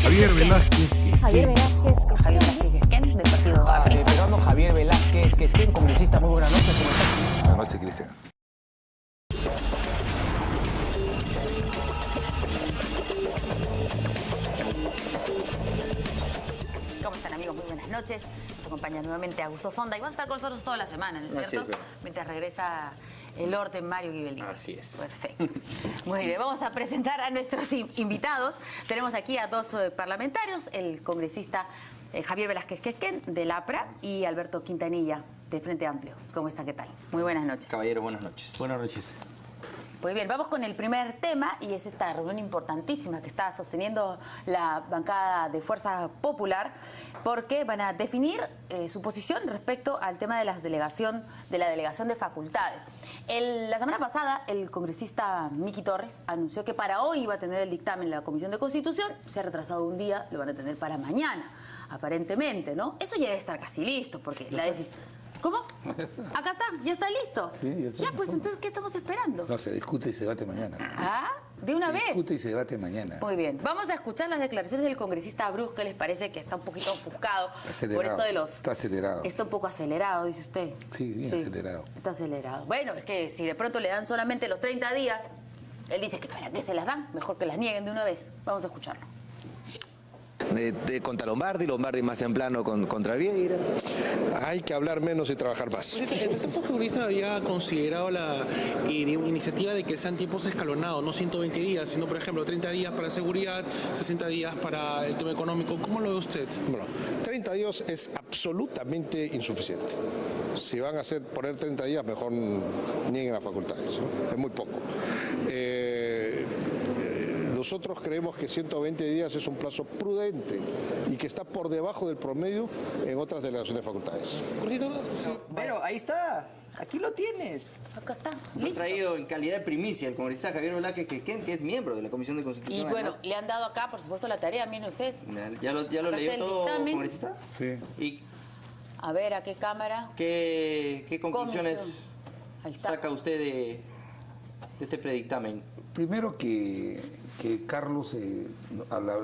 Javier Velázquez Quesquén. Javier Velázquez Quesquén, del Partido Aprista. Veterano Javier Velázquez Quesquén, congresista, muy buenas noches, ¿cómo está? Buenas noches, Cristian. ¿Cómo están, amigos? Muy buenas noches. Nos acompaña nuevamente Augusto Sonda y va a estar con nosotros toda la semana, ¿no es cierto? Así es, mientras regresa el orden Mario Guibeldín. Así es. Perfecto. Muy bien, vamos a presentar a nuestros invitados. Tenemos aquí a dos parlamentarios, el congresista Javier Velázquez Quesquén, del APRA, y Alberto Quintanilla, de Frente Amplio. ¿Cómo están? ¿Qué tal? Muy buenas noches. Caballero, buenas noches. Buenas noches. Pues bien, vamos con el primer tema y es esta reunión importantísima que está sosteniendo la bancada de Fuerza Popular porque van a definir su posición respecto al tema de la delegación de facultades. La semana pasada el congresista Miki Torres anunció que para hoy iba a tener el dictamen en la Comisión de Constitución, se ha retrasado un día, lo van a tener para mañana, aparentemente, ¿no? Eso ya debe estar casi listo porque la decisión... ¿Cómo? Acá está, ya está listo. Sí, ya está. Ya, pues entonces, ¿qué estamos esperando? No, se discute y se debate mañana. Ah, de una vez. Se discute y se debate mañana. Muy bien, vamos a escuchar las declaraciones del congresista Bruce, que les parece que está un poquito ofuscado Acelerado. por esto de los... Está acelerado. Está un poco acelerado, dice usted. Sí, bien acelerado. Está acelerado. Bueno, es que si de pronto le dan solamente los 30 días, él dice que para qué se las dan, mejor que las nieguen de una vez. Vamos a escucharlo. Contra Lombardi más en plano contra Vieira. Hay que hablar menos y trabajar más. El Centro Comunista había considerado la iniciativa de que sean tiempos escalonados, no 120 días, sino, por ejemplo, 30 días para seguridad, 60 días para el tema económico. ¿Cómo lo ve usted? Bueno, 30 días es absolutamente insuficiente. Si van a poner 30 días, mejor nieguen las facultades, ¿no? Es muy poco. Nosotros creemos que 120 días es un plazo prudente y que está por debajo del promedio en otras delegaciones de facultades. Pero ahí está, aquí lo tienes. Acá está, Lo he listo. traído en calidad de primicia el congresista Javier Velázquez Quesquén, que es miembro de la Comisión de Constitución. Y bueno, le han dado acá, por supuesto, la tarea, miren ustedes. ¿Ya lo Acá leyó está el todo, dictamen. congresista? Sí. ¿Y A ver, ¿a qué cámara? qué conclusiones Comisión. Ahí está. saca usted de este predictamen? Primero que Carlos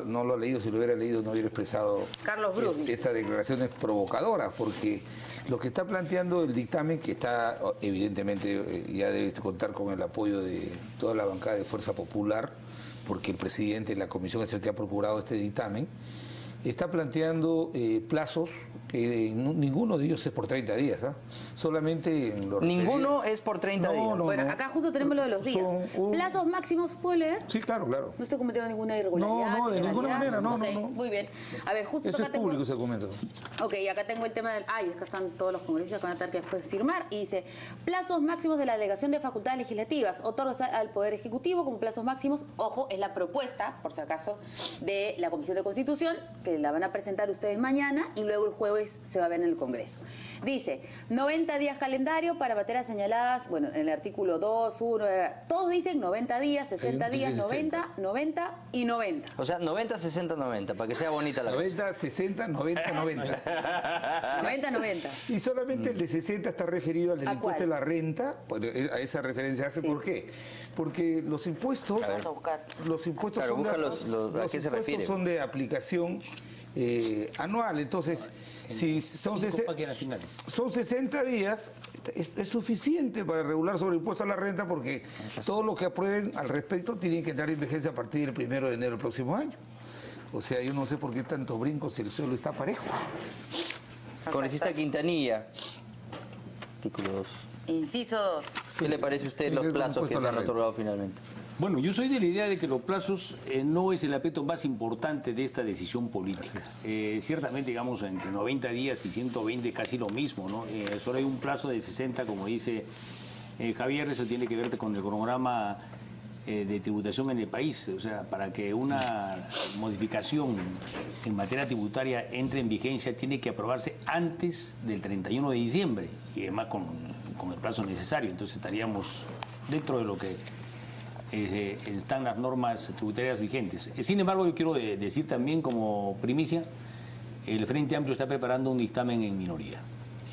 no lo ha leído, si lo hubiera leído no hubiera expresado Carlos Bruce. estas declaraciones provocadoras, porque lo que está planteando el dictamen, que está evidentemente ya debe contar con el apoyo de toda la bancada de Fuerza Popular, porque el presidente de la comisión es el que ha procurado este dictamen, está planteando plazos que ninguno de ellos es por 30 días, ¿ah? Solamente en los Ninguno es por 30 días. Bueno, acá justo tenemos lo de los días. ¿Plazos máximos puedo leer? Sí, claro, claro. No estoy cometiendo ninguna irregularidad. No, de ninguna ilegalidad. manera, no, Ok, no, no. Muy bien. A ver, justo Ese acá es tengo... público ese documento. Ok, acá tengo el tema del... Ay, acá están todos los congresistas que van a tener que después firmar. Y dice, plazos máximos de la delegación de facultades legislativas. Otorga al Poder Ejecutivo como plazos máximos. Ojo, es la propuesta, por si acaso, de la Comisión de Constitución, que la van a presentar ustedes mañana y luego el jueves se va a ver en el Congreso. Dice, 90 días calendario para materias señaladas, bueno, en el artículo 2, 1, todos dicen 90 días, 60 días, 90, 90 y 90. O sea, 90, 60, 90, para que sea bonita la cosa. 90, 60, 90, 90. 90, 90. Y solamente el de 60 está referido al del ¿A impuesto cuál? de la renta, a esa referencia hace. Sí. ¿Por qué? Porque los impuestos, Vamos a buscar. los impuestos Claro, son busca de, ¿a qué los se impuestos refiere? son de aplicación anual. Entonces, si son, son 60 días, es suficiente para regular sobre el impuesto a la renta, porque todo lo que aprueben al respecto tiene que entrar en vigencia a partir del 1 de enero del próximo año. O sea, yo no sé por qué tantos brincos si el suelo está parejo. Congresista Quintanilla, artículo 2. Inciso 2. ¿Qué le parece a usted los plazos que se han otorgado finalmente? Bueno, yo soy de la idea de que los plazos no es el aspecto más importante de esta decisión política. Ciertamente, digamos, entre 90 días y 120 casi lo mismo, ¿no? Solo hay un plazo de 60, como dice Javier, eso tiene que ver con el cronograma de tributación en el país. O sea, para que una modificación en materia tributaria entre en vigencia tiene que aprobarse antes del 31 de diciembre y además con el plazo necesario. Entonces estaríamos dentro de lo que están las normas tributarias vigentes. Sin embargo, yo quiero decir también como primicia, el Frente Amplio está preparando un dictamen en minoría.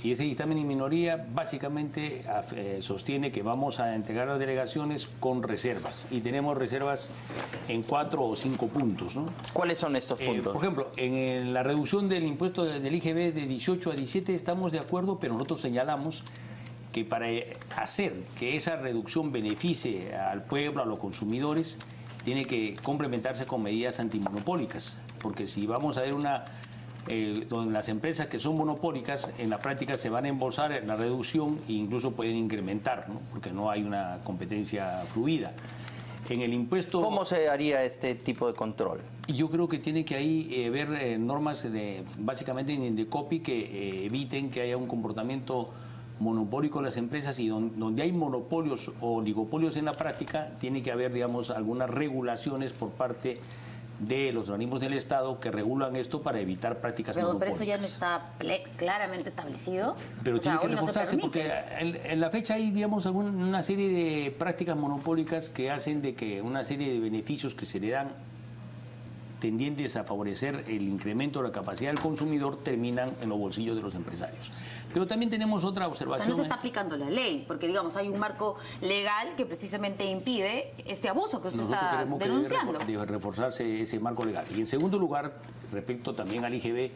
Y ese dictamen en minoría básicamente sostiene que vamos a entregar las delegaciones con reservas. Y tenemos reservas en 4 o 5 puntos, ¿no? ¿Cuáles son estos puntos? Por ejemplo, en la reducción del impuesto del IGB de 18 a 17 estamos de acuerdo, pero nosotros señalamos que para hacer que esa reducción beneficie al pueblo, a los consumidores, tiene que complementarse con medidas antimonopólicas. Porque si vamos a ver donde las empresas que son monopólicas en la práctica se van a embolsar en la reducción e incluso pueden incrementar, ¿no? Porque no hay una competencia fluida. En el impuesto... ¿Cómo se haría este tipo de control? Yo creo que tiene que ahí haber normas básicamente de copy que eviten que haya un comportamiento monopólico de las empresas, y donde hay monopolios o oligopolios en la práctica tiene que haber, digamos, algunas regulaciones por parte de los organismos del Estado que regulan esto para evitar prácticas monopólicas. Pero eso ya no está claramente establecido. Pero tiene que hoy no se reforzarse porque permite. en la fecha hay, digamos, una serie de prácticas monopólicas que hacen de que una serie de beneficios que se le dan tendientes a favorecer el incremento de la capacidad del consumidor terminan en los bolsillos de los empresarios. Pero también tenemos otra O observación. sea, no se está aplicando la ley, porque digamos hay un marco legal que precisamente impide este abuso que usted Nosotros está creemos que denunciando. debe reforzarse ese marco legal. Y en segundo lugar, respecto también al IGB,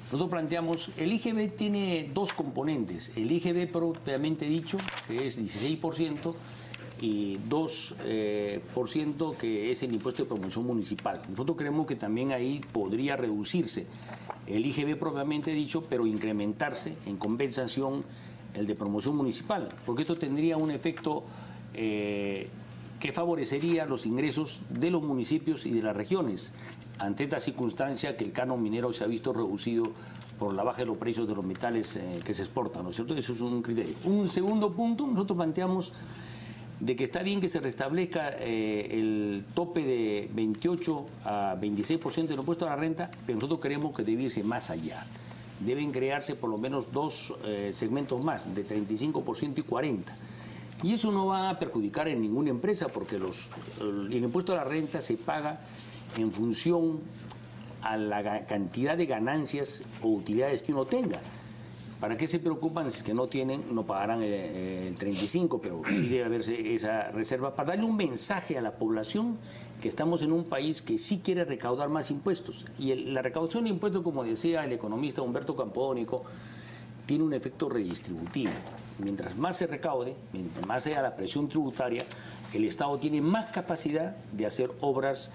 nosotros planteamos, el IGB tiene dos componentes. El IGB propiamente dicho, que es 16%, y 2% que es el impuesto de promoción municipal. Nosotros creemos que también ahí podría reducirse el IGB propiamente dicho, pero incrementarse en compensación el de promoción municipal, porque esto tendría un efecto que favorecería los ingresos de los municipios y de las regiones, ante esta circunstancia que el canon minero se ha visto reducido por la baja de los precios de los metales que se exportan, ¿no es cierto? Eso es un criterio. Un segundo punto, nosotros planteamos de que está bien que se restablezca el tope de 28 a 26% del impuesto a la renta, pero nosotros queremos que debe irse más allá. Deben crearse por lo menos dos segmentos más, de 35% y 40%. Y eso no va a perjudicar en ninguna empresa, porque el impuesto a la renta se paga en función a la cantidad de ganancias o utilidades que uno tenga. ¿Para qué se preocupan? Si es que no tienen, no pagarán el 35%, pero sí debe haberse esa reserva para darle un mensaje a la población que estamos en un país que sí quiere recaudar más impuestos. Y la recaudación de impuestos, como decía el economista Humberto Campodónico, tiene un efecto redistributivo. Mientras más se recaude, mientras más sea la presión tributaria, el Estado tiene más capacidad de hacer obras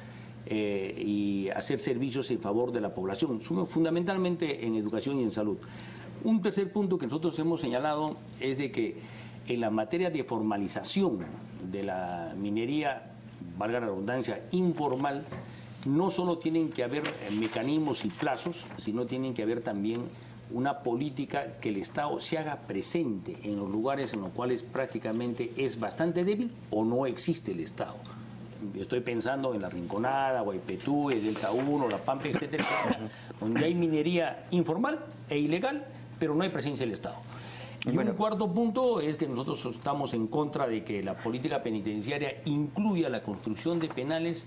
y hacer servicios en favor de la población, fundamentalmente en educación y en salud. Un tercer punto que nosotros hemos señalado es de que en la materia de formalización de la minería, valga la redundancia, informal, no solo tienen que haber mecanismos y plazos, sino tienen que haber también una política que el Estado se haga presente en los lugares en los cuales prácticamente es bastante débil o no existe el Estado. Estoy pensando en La Rinconada, Guaypetú, el Delta 1, La Pampa, etcétera, donde hay minería informal e ilegal, pero no hay presencia del Estado. Y un cuarto punto es que nosotros estamos en contra de que la política penitenciaria incluya la construcción de penales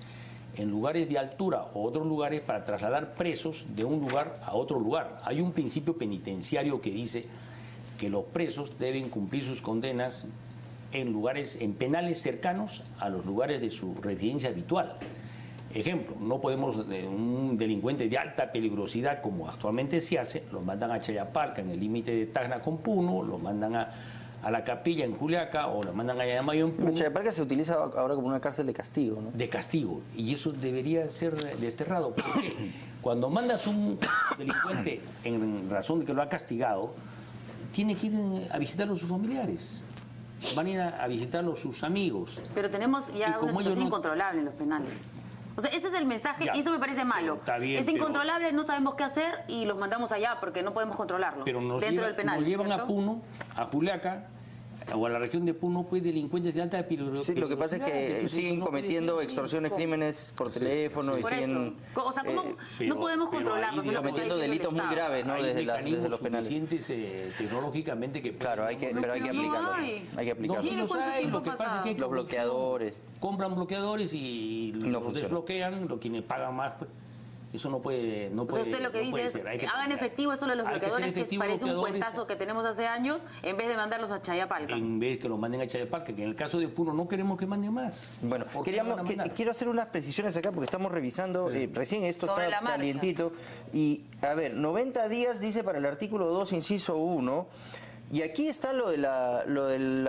en lugares de altura o otros lugares para trasladar presos de un lugar a otro lugar. Hay un principio penitenciario que dice que los presos deben cumplir sus condenas en penales cercanos a los lugares de su residencia habitual. Ejemplo, no podemos, un delincuente de alta peligrosidad, como actualmente se hace, lo mandan a Chayapalca, en el límite de Tacna con Puno, lo mandan a La Capilla en Juliaca, o lo mandan a Llamayo en Puno. Chayapalca se utiliza ahora como una cárcel de castigo, ¿no? De castigo, y eso debería ser desterrado. Porque cuando mandas un delincuente en razón de que lo ha castigado, tiene que ir a visitarlo sus familiares. Van a ir a visitarlo sus amigos. Pero tenemos ya una situación incontrolable en los penales. O sea, ese es el mensaje y eso me parece malo. Está bien, es incontrolable, no sabemos qué hacer y los mandamos allá porque no podemos controlarlos dentro del penal. Nos llevan ¿cierto? a Puno, a Juliaca, o a la región de Puno, pues delincuentes de alta peligrosidad. Sí, lo que pasa es que siguen cometiendo extorsiones, crímenes por teléfono y Por siguen... eso. O sea, ¿cómo no podemos controlarlos? Cometiendo delitos muy graves, ¿no? Desde los penales. Suficientes tecnológicamente que... Claro, pero hay que aplicarlo. Hay que aplicarlo. Mire cuánto tiempo ha pasado. Los bloqueadores. Compran bloqueadores y no los desbloquean, quienes pagan más, pues. Eso no puede, no O sea, puede, usted lo que no dice puede es, ser. Hay que hagan cambiar. efectivo eso de los Hay que hacer bloqueadores, que efectivo parece un bloqueadores, cuentazo que tenemos hace años, en vez de mandarlos a Chayapalca. en vez que lo manden a Chayapalca, que en el caso de Puno no queremos que manden más. Bueno, ¿Por qué lo van a mandar? quiero hacer unas precisiones acá porque estamos revisando, recién esto Sobre la está marcha. calientito. Y, a ver, 90 días dice para el artículo 2, inciso 1. Y aquí está lo de la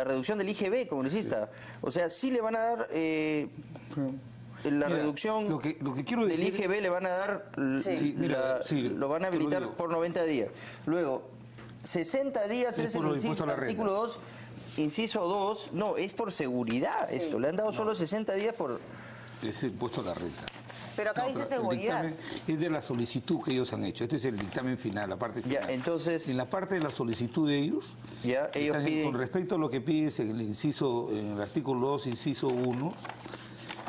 reducción del IGB, congresista. O sea, sí le van a dar... la Mira, reducción lo que quiero del decir- IGB le van a dar, Sí. lo van a te lo habilitar digo. por 90 días. Luego, 60 días Es es por el lo impuesto a la renta. artículo 2, inciso 2. No, es por seguridad esto. Le han dado solo 60 días por... Es impuesto a la renta. Pero acá No, dice pero el seguridad. dictamen es de la solicitud que ellos han hecho. Este es el dictamen final, la parte final. Ya, entonces... En la parte de la solicitud de ellos, Ya, ellos están piden... con respecto a lo que pides en el artículo 2, inciso 1,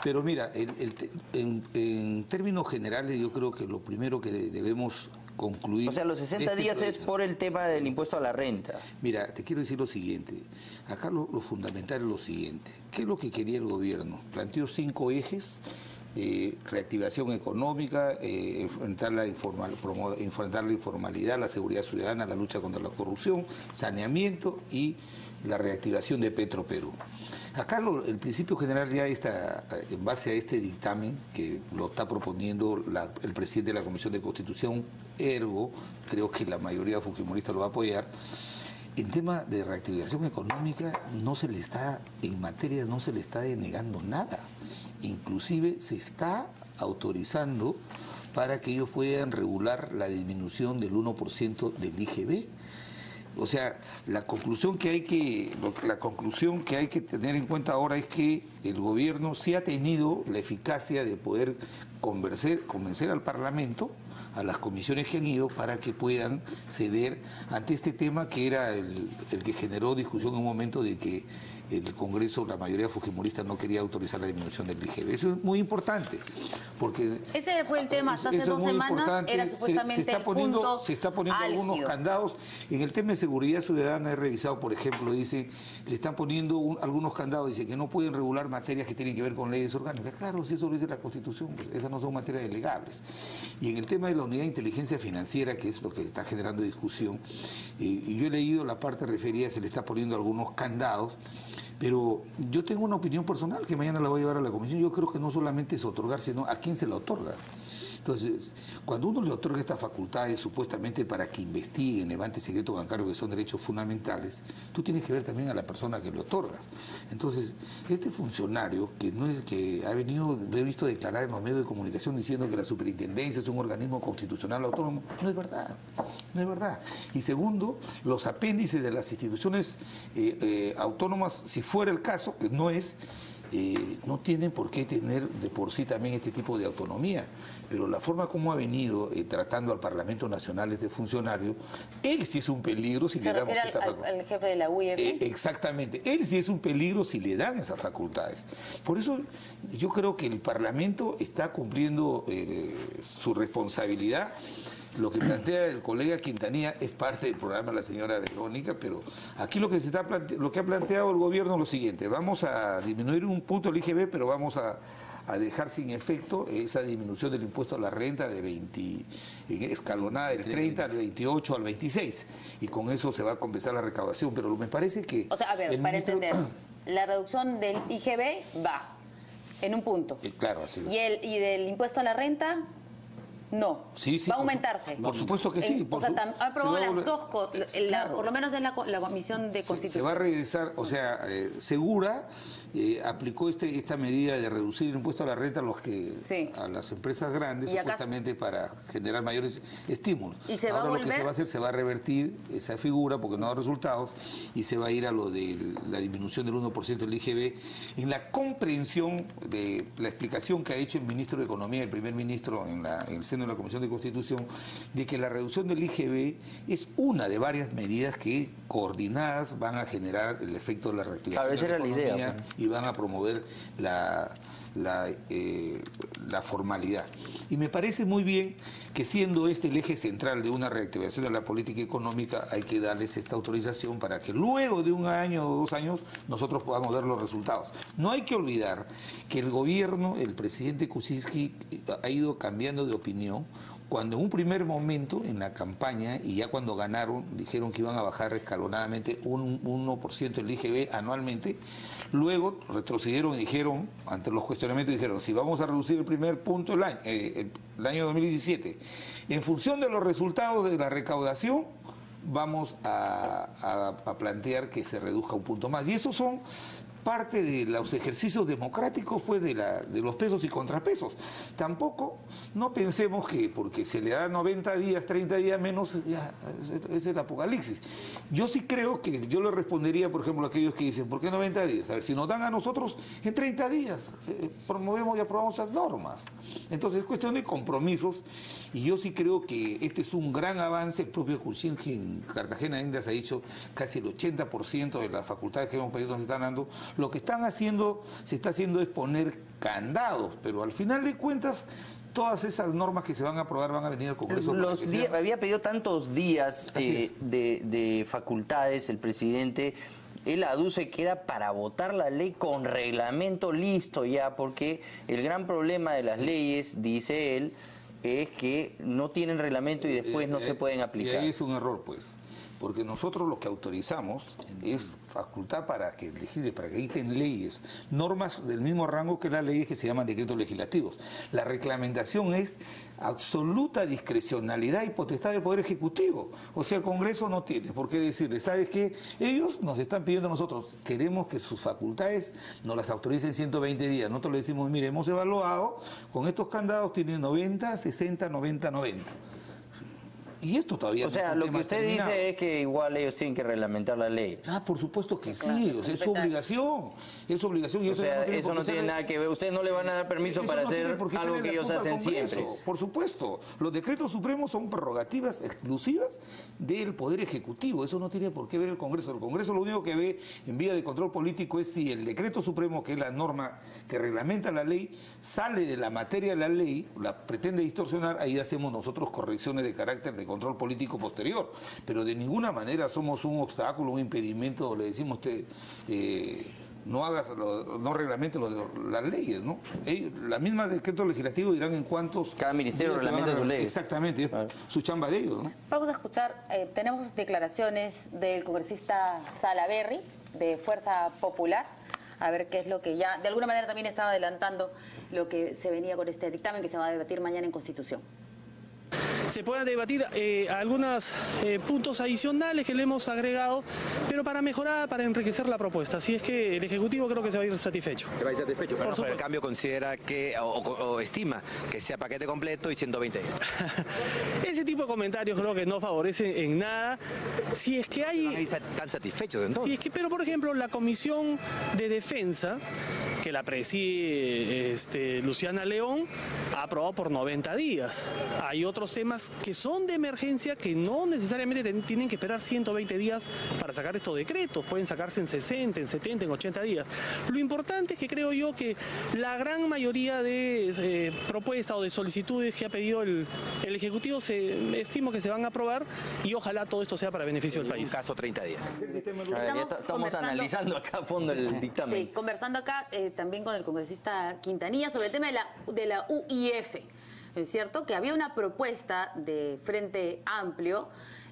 pero mira, en términos generales yo creo que lo primero que debemos concluir... O sea, los de 60 este días es proyecto. por el tema del impuesto a la renta. Mira, te quiero decir lo siguiente. Acá lo fundamental es lo siguiente. ¿Qué es lo que quería el gobierno? Planteó 5 ejes. Reactivación económica, enfrentar la informalidad, la seguridad ciudadana, la lucha contra la corrupción, saneamiento y la reactivación de Petroperú. Acá el principio general ya está, en base a este dictamen que lo está proponiendo el presidente de la Comisión de Constitución, ergo, creo que la mayoría fujimoristas lo va a apoyar. En tema de reactivación económica en materia no se le está denegando nada. Inclusive se está autorizando para que ellos puedan regular la disminución del 1% del IGB. O sea, la conclusión que hay que tener en cuenta ahora es que el gobierno sí ha tenido la eficacia de poder convencer al Parlamento, a las comisiones que han ido, para que puedan ceder ante este tema que era el que generó discusión en un momento de que el Congreso, la mayoría fujimorista, no quería autorizar la disminución del IGB. Eso es muy importante, porque... Ese fue el tema, hasta hace eso es 2 muy semanas importante. era supuestamente el punto se está poniendo algunos álgido. candados. En el tema de seguridad ciudadana he revisado, por ejemplo, dice, le están poniendo algunos candados, dice que no pueden regular materias que tienen que ver con leyes orgánicas. Claro, si eso lo dice la Constitución, pues esas no son materias delegables. Y en el tema de la unidad de inteligencia financiera, que es lo que está generando discusión, y yo he leído la parte referida, se le está poniendo algunos candados. Pero yo tengo una opinión personal que mañana la voy a llevar a la comisión. Yo creo que no solamente es otorgar, sino a quién se la otorga. Entonces, cuando uno le otorga estas facultades supuestamente para que investiguen, levante secreto bancario, que son derechos fundamentales, tú tienes que ver también a la persona que le otorgas. Entonces, este funcionario, que no es que ha venido, lo he visto declarar en los medios de comunicación diciendo que la superintendencia es un organismo constitucional autónomo, no es verdad, no es verdad. Y segundo, los apéndices de las instituciones autónomas, si fuera el caso, que no es, no tienen por qué tener de por sí también este tipo de autonomía. Pero la forma como ha venido tratando al Parlamento Nacional este funcionario, él sí es un peligro si ¿Se le damos refiere esta facultad. al jefe de la UIF? Exactamente, él sí es un peligro si le dan esas facultades. Por eso yo creo que el Parlamento está cumpliendo su responsabilidad. Lo que plantea el colega Quintanilla es parte del programa de la señora Verónica, pero aquí lo que ha planteado el gobierno es lo siguiente: vamos a disminuir un punto el IGB, pero vamos a dejar sin efecto esa disminución del impuesto a la renta de 20, escalonada del 30 al 28 al 26, y con eso se va a compensar la recaudación. Pero me parece que... O sea, a ver, el para ministro- entender, la reducción del IGB va en un punto. Claro, así es. ¿Y del impuesto a la renta? No. Sí, sí, va a por aumentarse. Por supuesto que sí. O sea, ha aprobado las dos cosas, Claro. por lo menos en la Comisión de Se Constitución. va a regresar, o sea, Segura aplicó esta medida de reducir el impuesto a la renta a las empresas grandes, Y acá- supuestamente para generar mayores estímulos. ¿Y se va a Ahora lo que volver? se va a hacer, se va a revertir esa figura porque no da resultados y se va a ir a lo de la disminución del 1% del IGB, en la comprensión de la explicación que ha hecho el ministro de Economía, el primer ministro en el seno de la Comisión de Constitución, de que la reducción del IGB es una de varias medidas que coordinadas van a generar el efecto de la reactivación Claro, esa de la era la economía idea, pues. y van a promover la formalidad. Y me parece muy bien que siendo este el eje central de una reactivación de la política económica, hay que darles esta autorización para que luego de 1 año o 2 años nosotros podamos ver los resultados. No hay que olvidar que el gobierno, el presidente Kuczynski ha ido cambiando de opinión. Cuando en un primer momento en la campaña, y ya cuando ganaron, dijeron que iban a bajar escalonadamente un 1% el IGB anualmente, luego retrocedieron y dijeron, ante los cuestionamientos, dijeron, si vamos a reducir el primer punto el año 2017, en función de los resultados de la recaudación, vamos a plantear que se reduzca un punto más. Y esos son parte de los ejercicios democráticos, pues, de los pesos y contrapesos. Tampoco no pensemos que porque se le da 90 días, 30 días menos, ya es el apocalipsis. Yo sí creo que yo le respondería, por ejemplo, a aquellos que dicen, ¿por qué 90 días? A ver, si nos dan a nosotros en 30 días, promovemos y aprobamos esas normas. Entonces es cuestión de compromisos, y yo sí creo que este es un gran avance. El propio Kuczynski en Cartagena de Indias ha dicho casi el 80% de las facultades que hemos pedido nos están dando. Lo que están haciendo, se está haciendo es poner candados, pero al final de cuentas todas esas normas que se van a aprobar van a venir al Congreso. Había pedido tantos días de facultades el presidente. Él aduce que era para votar la ley con reglamento listo ya, porque el gran problema de las leyes, dice él, es que no tienen reglamento y después no se pueden aplicar. Y ahí es un error, pues. Porque nosotros lo que autorizamos es facultad para que legisle, para que editen leyes, normas del mismo rango que las leyes que se llaman decretos legislativos. La reglamentación es absoluta discrecionalidad y potestad del Poder Ejecutivo. O sea, el Congreso no tiene por qué decirle, ¿sabes qué? Ellos nos están pidiendo a nosotros, queremos que sus facultades nos las autoricen 120 días. Nosotros le decimos, mire, hemos evaluado, con estos candados tienen 90, 60, 90, 90. Y esto todavía o sea, lo que usted dice es que igual ellos tienen que reglamentar la ley. Ah, por supuesto que sí, o sea, es su obligación. Es su obligación. Y o sea, eso no tiene nada que ver. Ustedes no le van a dar permiso para hacer algo que ellos hacen siempre. Por supuesto. Los decretos supremos son prerrogativas exclusivas del Poder Ejecutivo. Eso no tiene por qué ver el Congreso. El Congreso lo único que ve en vía de control político es si el decreto supremo, que es la norma que reglamenta la ley, sale de la materia de la ley, la pretende distorsionar, ahí hacemos nosotros correcciones de carácter de control político posterior, pero de ninguna manera somos un obstáculo, un impedimento. Le decimos a usted, no reglamente las leyes, ¿no? La misma decreto legislativo dirán en cuántos... Cada ministerio reglamenta sus leyes. Exactamente, su chamba de ellos, ¿no? Vamos a escuchar, tenemos declaraciones del congresista Salaverry, de Fuerza Popular, a ver qué es lo que ya, de alguna manera también estaba adelantando lo que se venía con este dictamen que se va a debatir mañana en Constitución. Se puedan debatir algunos puntos adicionales que le hemos agregado, pero para mejorar, para enriquecer la propuesta. Así es que el Ejecutivo creo que se va a ir satisfecho. Se va a ir satisfecho, pero por el cambio considera que, o estima que sea paquete completo y 120 días. Ese tipo de comentarios creo que no favorecen en nada. Si es que hay... No van a ir tan satisfechos entonces. Si es que, pero por ejemplo, la Comisión de Defensa, que la preside Luciana León, ha aprobado por 90 días. Hay otros temas que son de emergencia que no necesariamente tienen que esperar 120 días para sacar estos decretos, pueden sacarse en 60, en 70, en 80 días. Lo importante es que creo yo que la gran mayoría de propuestas o de solicitudes que ha pedido el Ejecutivo estimo que se van a aprobar y ojalá todo esto sea para beneficio del país. Un caso 30 días. Estamos analizando acá a fondo el dictamen. Sí, conversando acá también con el congresista Quintanilla sobre el tema de la UIF. Es cierto que había una propuesta de Frente Amplio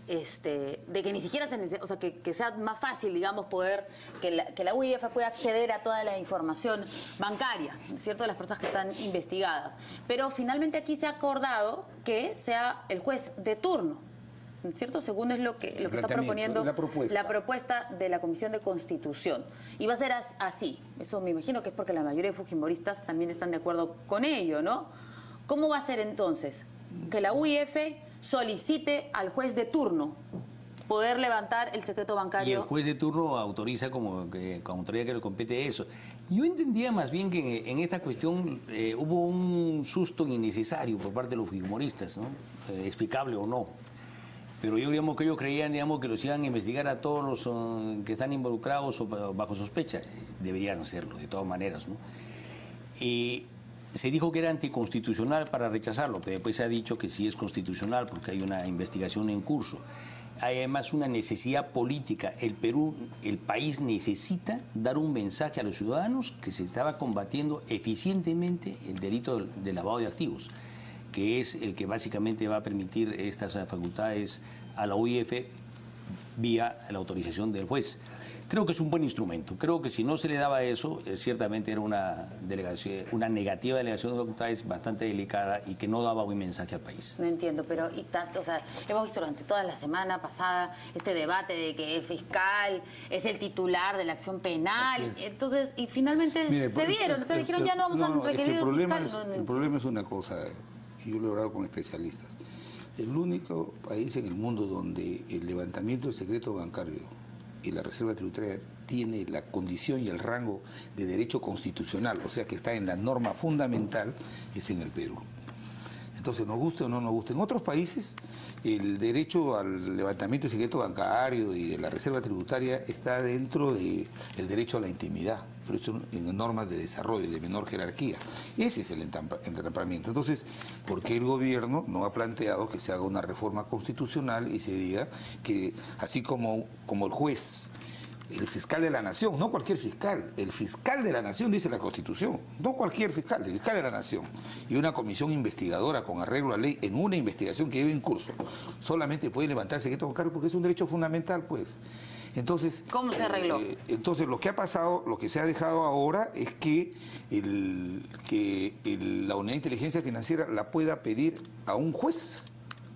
de que ni siquiera o sea, que sea más fácil, digamos, poder que la UIF pueda acceder a toda la información bancaria, ¿no es cierto?, de las personas que están investigadas. Pero finalmente aquí se ha acordado que sea el juez de turno, ¿no es cierto?, según es lo que está proponiendo la propuesta de la Comisión de Constitución. Y va a ser así. Eso me imagino que es porque la mayoría de fujimoristas también están de acuerdo con ello, ¿no? ¿Cómo va a ser entonces que la UIF solicite al juez de turno poder levantar el secreto bancario? Y el juez de turno autoriza como autoridad que le compete eso. Yo entendía más bien que en esta cuestión hubo un susto innecesario por parte de los fujimoristas, ¿no? Explicable o no. Pero yo, digamos, que ellos creían, digamos, que los iban a investigar a todos los que están involucrados o bajo sospecha. Deberían hacerlo, de todas maneras, ¿no? Y se dijo que era anticonstitucional para rechazarlo, pero después se ha dicho que sí es constitucional porque hay una investigación en curso. Hay además una necesidad política. El Perú, el país necesita dar un mensaje a los ciudadanos que se estaba combatiendo eficientemente el delito de lavado de activos, que es el que básicamente va a permitir estas facultades a la UIF vía la autorización del juez. Creo que es un buen instrumento. Creo que si no se le daba eso, ciertamente era una negativa delegación de facultades bastante delicada y que no daba buen mensaje al país. No entiendo, pero o sea, hemos visto durante toda la semana pasada este debate de que el fiscal es el titular de la acción penal. Entonces, y finalmente se dieron. Entonces dijeron, ya no vamos a requerir el fiscal. El problema es una cosa, y yo lo he hablado con especialistas. El único país en el mundo donde el levantamiento del secreto bancario y la reserva tributaria tiene la condición y el rango de derecho constitucional, o sea que está en la norma fundamental, es en el Perú. Entonces, nos guste o no nos guste. En otros países, el derecho al levantamiento del secreto bancario y de la reserva tributaria está dentro del derecho a la intimidad, pero eso en normas de desarrollo, de menor jerarquía. Ese es el entrampamiento. Entonces, ¿por qué el gobierno no ha planteado que se haga una reforma constitucional y se diga que, así como el juez, el fiscal de la nación, no cualquier fiscal, el fiscal de la nación dice la Constitución, no cualquier fiscal, el fiscal de la nación, y una comisión investigadora con arreglo a ley en una investigación que lleva en curso, solamente puede levantar el secreto bancario porque es un derecho fundamental, pues. Entonces, ¿cómo se arregló? Entonces, lo que ha pasado, lo que se ha dejado ahora es que la unidad de inteligencia financiera la pueda pedir a un juez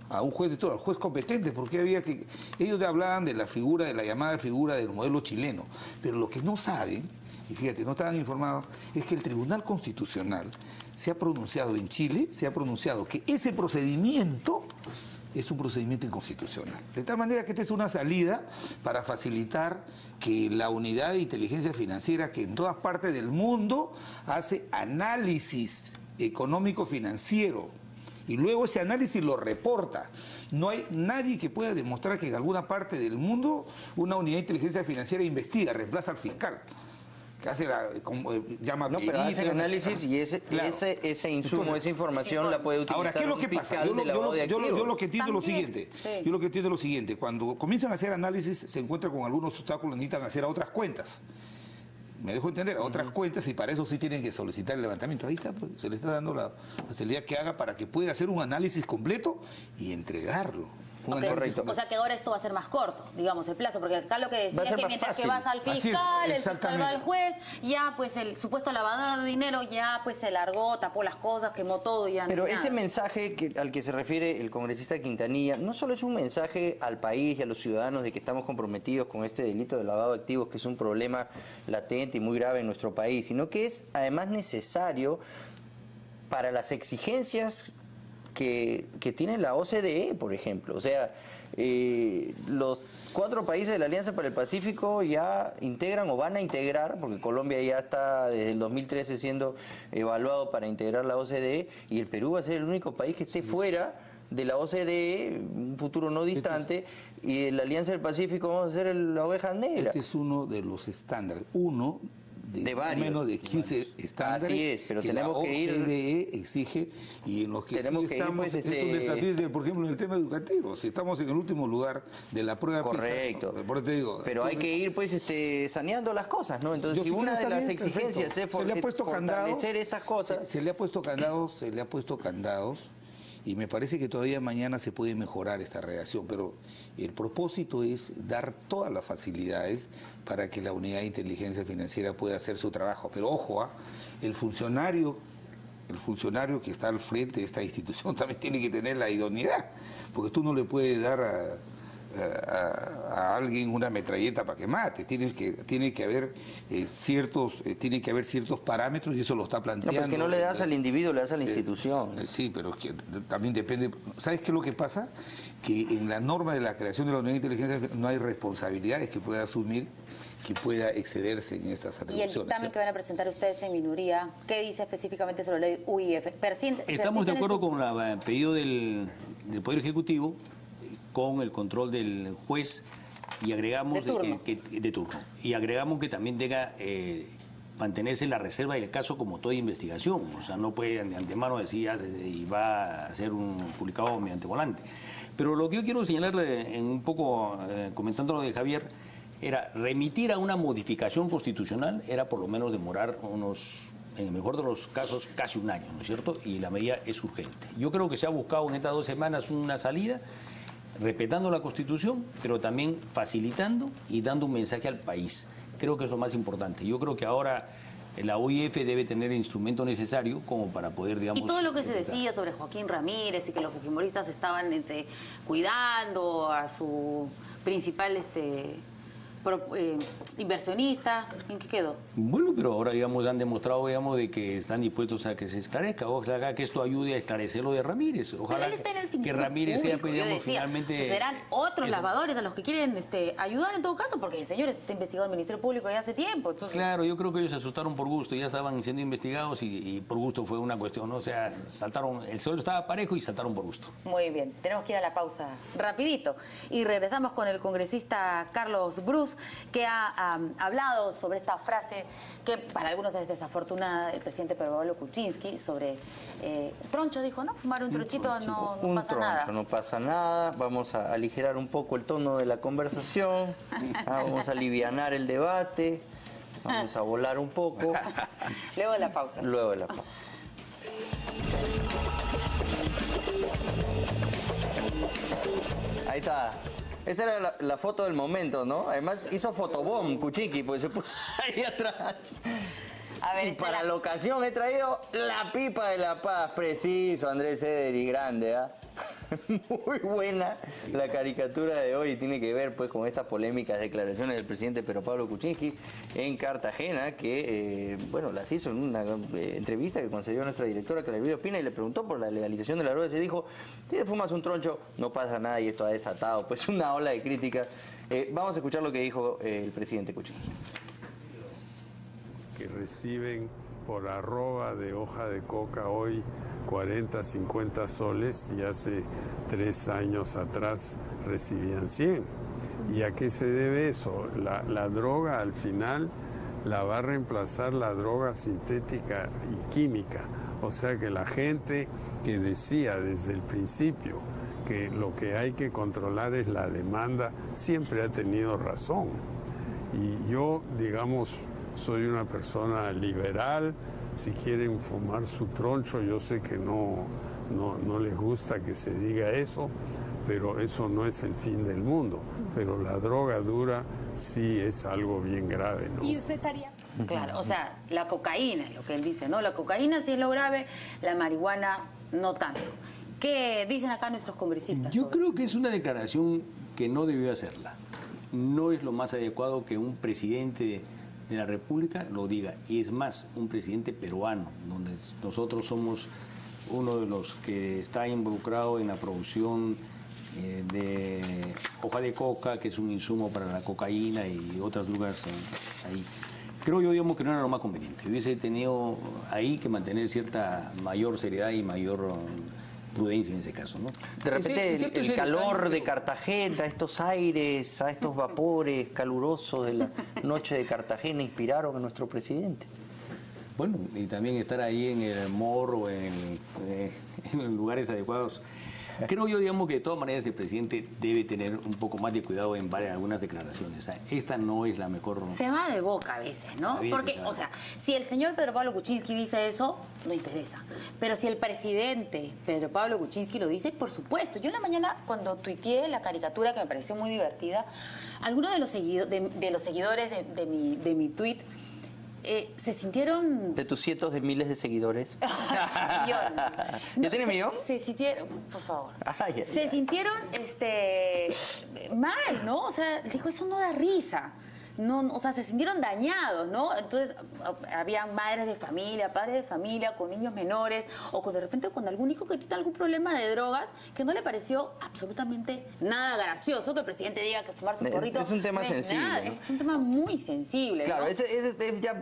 de todo, al juez competente, porque había que... Ellos hablaban de la figura, de la llamada figura del modelo chileno, pero lo que no saben, y fíjate, no estaban informados, es que el Tribunal Constitucional se ha pronunciado en Chile, se ha pronunciado que ese procedimiento es un procedimiento inconstitucional. De tal manera que esta es una salida para facilitar que la unidad de inteligencia financiera, que en todas partes del mundo hace análisis económico-financiero, y luego ese análisis lo reporta. No hay nadie que pueda demostrar que en alguna parte del mundo una unidad de inteligencia financiera investiga, reemplaza al fiscal, que hace llama no, pero hace análisis y ese insumo, entonces, esa información la puede utilizar. Ahora, ¿qué es lo que pasa? Yo lo que entiendo es lo siguiente, cuando comienzan a hacer análisis se encuentran con algunos obstáculos, necesitan hacer a otras cuentas. Me dejo entender, a otras cuentas, y para eso sí tienen que solicitar el levantamiento. Ahí está, pues, se le está dando la facilidad que haga para que pueda hacer un análisis completo y entregarlo. Okay. Correcto. O sea que ahora esto va a ser más corto, digamos, el plazo, porque acá lo que decía es que mientras fácil. Que vas al fiscal, el fiscal va al juez, ya pues el supuesto lavador de dinero ya pues se largó, tapó las cosas, quemó todo y ya. Pero ese mensaje al que se refiere el congresista Quintanilla no solo es un mensaje al país y a los ciudadanos de que estamos comprometidos con este delito de lavado de activos, que es un problema latente y muy grave en nuestro país, sino que es además necesario para las exigencias que tiene la OCDE, por ejemplo. O sea, los 4 países de la Alianza para el Pacífico ya integran o van a integrar, porque Colombia ya está desde el 2013 siendo evaluado para integrar la OCDE, y el Perú va a ser el único país que esté fuera de la OCDE, un futuro no distante, y de la Alianza del Pacífico vamos a ser la oveja negra. Este es uno de los estándares, de varios, menos de 15 estándares. Así es, pero que tenemos la que ir. OCDE exige, y en los que tenemos sí que estamos, ir, pues, es un desafío, por ejemplo, en el tema educativo. Si estamos en el último lugar de la prueba correcto. PISA, por te digo, pero entonces, hay que ir pues saneando las cosas, ¿no? Entonces, si una de las exigencias es fortalecer estas cosas. Se le ha puesto candados, y me parece que todavía mañana se puede mejorar esta redacción, pero el propósito es dar todas las facilidades para que la unidad de inteligencia financiera pueda hacer su trabajo. Pero ojo, el funcionario que está al frente de esta institución también tiene que tener la idoneidad, porque tú no le puedes dar a alguien una metralleta para que mate. Tiene que haber ciertos parámetros, y eso lo está planteando. No, pero es que no le das al individuo, le das a la institución. Sí, pero es que también depende. ¿Sabes qué es lo que pasa? Que en la norma de la creación de la unidad de inteligencia no hay responsabilidades que pueda asumir, que pueda excederse en estas atribuciones. Y el dictamen que van a presentar ustedes en minoría, ¿qué dice específicamente sobre la ley UIF? Estamos de acuerdo con el pedido del Poder Ejecutivo, con el control del juez, y agregamos de turno. Y agregamos que también tenga mantenerse en la reserva del caso como toda investigación. O sea, no puede de antemano decir y va a ser un publicado mediante volante. Pero lo que yo quiero señalar, en un poco comentando lo de Javier, era remitir a una modificación constitucional, era por lo menos demorar unos, en el mejor de los casos, casi un año, ¿no es cierto? Y la medida es urgente. Yo creo que se ha buscado en estas 2 semanas una salida, respetando la Constitución, pero también facilitando y dando un mensaje al país. Creo que es lo más importante. Yo creo que ahora la OIF debe tener el instrumento necesario como para poder, digamos... Y todo lo que se decía sobre Joaquín Ramírez y que los fujimoristas estaban cuidando a su principal inversionista, ¿en qué quedó? Bueno, pero ahora, digamos, han demostrado, digamos, de que están dispuestos a que se esclarezca. Ojalá que esto ayude a esclarecer lo de Ramírez. Ojalá pero él está en el que Ramírez sea, pues, digamos, decía, finalmente... serán otros lavadores a los que quieren ayudar en todo caso, porque el señor está investigado en el Ministerio Público ya hace tiempo. Entonces... Claro, yo creo que ellos se asustaron por gusto, ya estaban siendo investigados y por gusto fue una cuestión, ¿no? O sea, saltaron, el suelo estaba parejo y saltaron por gusto. Muy bien, tenemos que ir a la pausa rapidito. Y regresamos con el congresista Carlos Brus, que ha hablado sobre esta frase que para algunos es desafortunada del presidente Pablo Kuczynski sobre troncho, dijo, ¿no? Fumar un tronchito no pasa nada. No pasa nada, vamos a aligerar un poco el tono de la conversación, vamos a alivianar el debate, vamos a volar un poco. Luego de la pausa. Luego de la pausa. Ahí está. Esa era la foto del momento, ¿no? Además hizo fotobomb Kuczynski, pues se puso ahí atrás. A ver, y para la ocasión he traído la pipa de la paz, preciso, Andrés Ederi, grande, ¿ah? Muy buena la caricatura de hoy, tiene que ver pues con estas polémicas declaraciones del presidente Pedro Pablo Kuczynski en Cartagena, que bueno, las hizo en una entrevista que concedió nuestra directora Claudia Ospina y le preguntó por la legalización de la droga y se dijo, si te fumas un troncho no pasa nada y esto ha desatado pues una ola de críticas. Vamos a escuchar lo que dijo el presidente Kuczynski. Que reciben por arroba de hoja de coca hoy 40, 50 soles y hace 3 años atrás recibían 100. ¿Y a qué se debe eso? La droga al final la va a reemplazar la droga sintética y química. O sea que la gente que decía desde el principio que lo que hay que controlar es la demanda, siempre ha tenido razón. Y yo, digamos, soy una persona liberal. Si quieren fumar su troncho, yo sé que no les gusta que se diga eso, pero eso no es el fin del mundo. Pero la droga dura sí es algo bien grave, ¿no? ¿Y usted estaría? Claro, o sea, la cocaína es lo que él dice, ¿no? La cocaína sí es lo grave, la marihuana no tanto. ¿Qué dicen acá nuestros congresistas? Yo creo que es una declaración que no debió hacerla. No es lo más adecuado que un presidente de la República lo diga, y es más, un presidente peruano, donde nosotros somos uno de los que está involucrado en la producción de hoja de coca, que es un insumo para la cocaína y otras drogas ahí. Creo yo, digamos, que no era lo más conveniente. Hubiese tenido ahí que mantener cierta mayor seriedad y mayor prudencia en ese caso, ¿no? De repente el calor de Cartagena, estos aires, a estos vapores calurosos de la noche de Cartagena inspiraron a nuestro presidente. Bueno, y también estar ahí en el morro, en lugares adecuados. Creo yo, digamos, que de todas maneras el presidente debe tener un poco más de cuidado en algunas declaraciones. O sea, esta no es la mejor... Se va de boca a veces, ¿no? Porque, o sea, si el señor Pedro Pablo Kuczynski dice eso, no interesa. Pero si el presidente Pedro Pablo Kuczynski lo dice, por supuesto. Yo en la mañana, cuando tuiteé la caricatura, que me pareció muy divertida, algunos de los seguidores de mi tuit se sintieron... De tus cientos de miles de seguidores. ¿Ya tiene mío? Se sintieron, por favor. Se sintieron mal, ¿no? O sea, dijo, eso no da risa. No, o sea, se sintieron dañados, ¿no? Entonces, había madres de familia, padres de familia, con niños menores, o de repente con algún hijo que tiene algún problema de drogas, que no le pareció absolutamente nada gracioso que el presidente diga que fumar su porrito es un tema sensible, ¿no? Es un tema muy sensible, claro, ¿no? es ya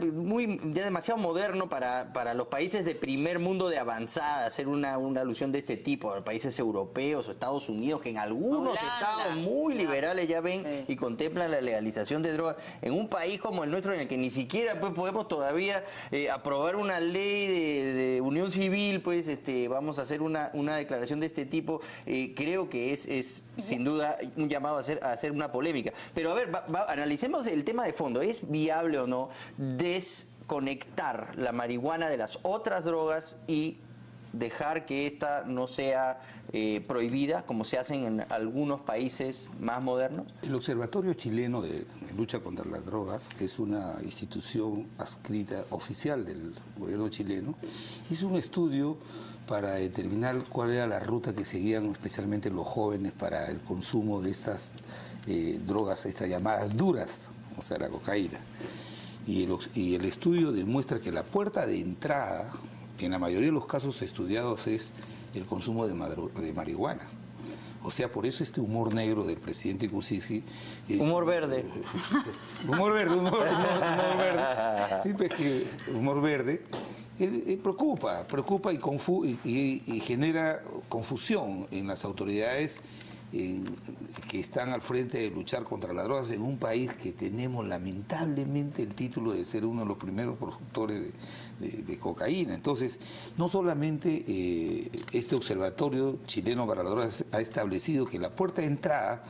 demasiado moderno para los países de primer mundo de avanzada, hacer una alusión de este tipo, a los países europeos o Estados Unidos, que en algunos estados muy liberales ya ven y contemplan la legalización de drogas. en un país como el nuestro, en el que ni siquiera pues podemos todavía aprobar una ley de unión civil, pues vamos a hacer una declaración de este tipo. Creo que es sin duda un llamado a hacer una polémica. Pero a ver, analicemos el tema de fondo. ¿Es viable o no desconectar la marihuana de las otras drogas y dejar que esta no sea prohibida, como se hacen en algunos países más modernos? El Observatorio Chileno de Lucha contra las Drogas, que es una institución adscrita oficial del gobierno chileno, hizo un estudio para determinar cuál era la ruta que seguían especialmente los jóvenes para el consumo de estas drogas, estas llamadas duras, o sea, la cocaína. Y el estudio demuestra que la puerta de entrada, en la mayoría de los casos estudiados, es el consumo de marihuana. O sea, por eso este humor negro del presidente Kuczynski... Humor verde. humor verde. Sí, pues que humor verde. Preocupa y genera confusión en las autoridades que están al frente de luchar contra las drogas en un país que tenemos lamentablemente el título de ser uno de los primeros productores de cocaína. Entonces, no solamente este Observatorio Chileno para las Drogas ha establecido que la puerta de entrada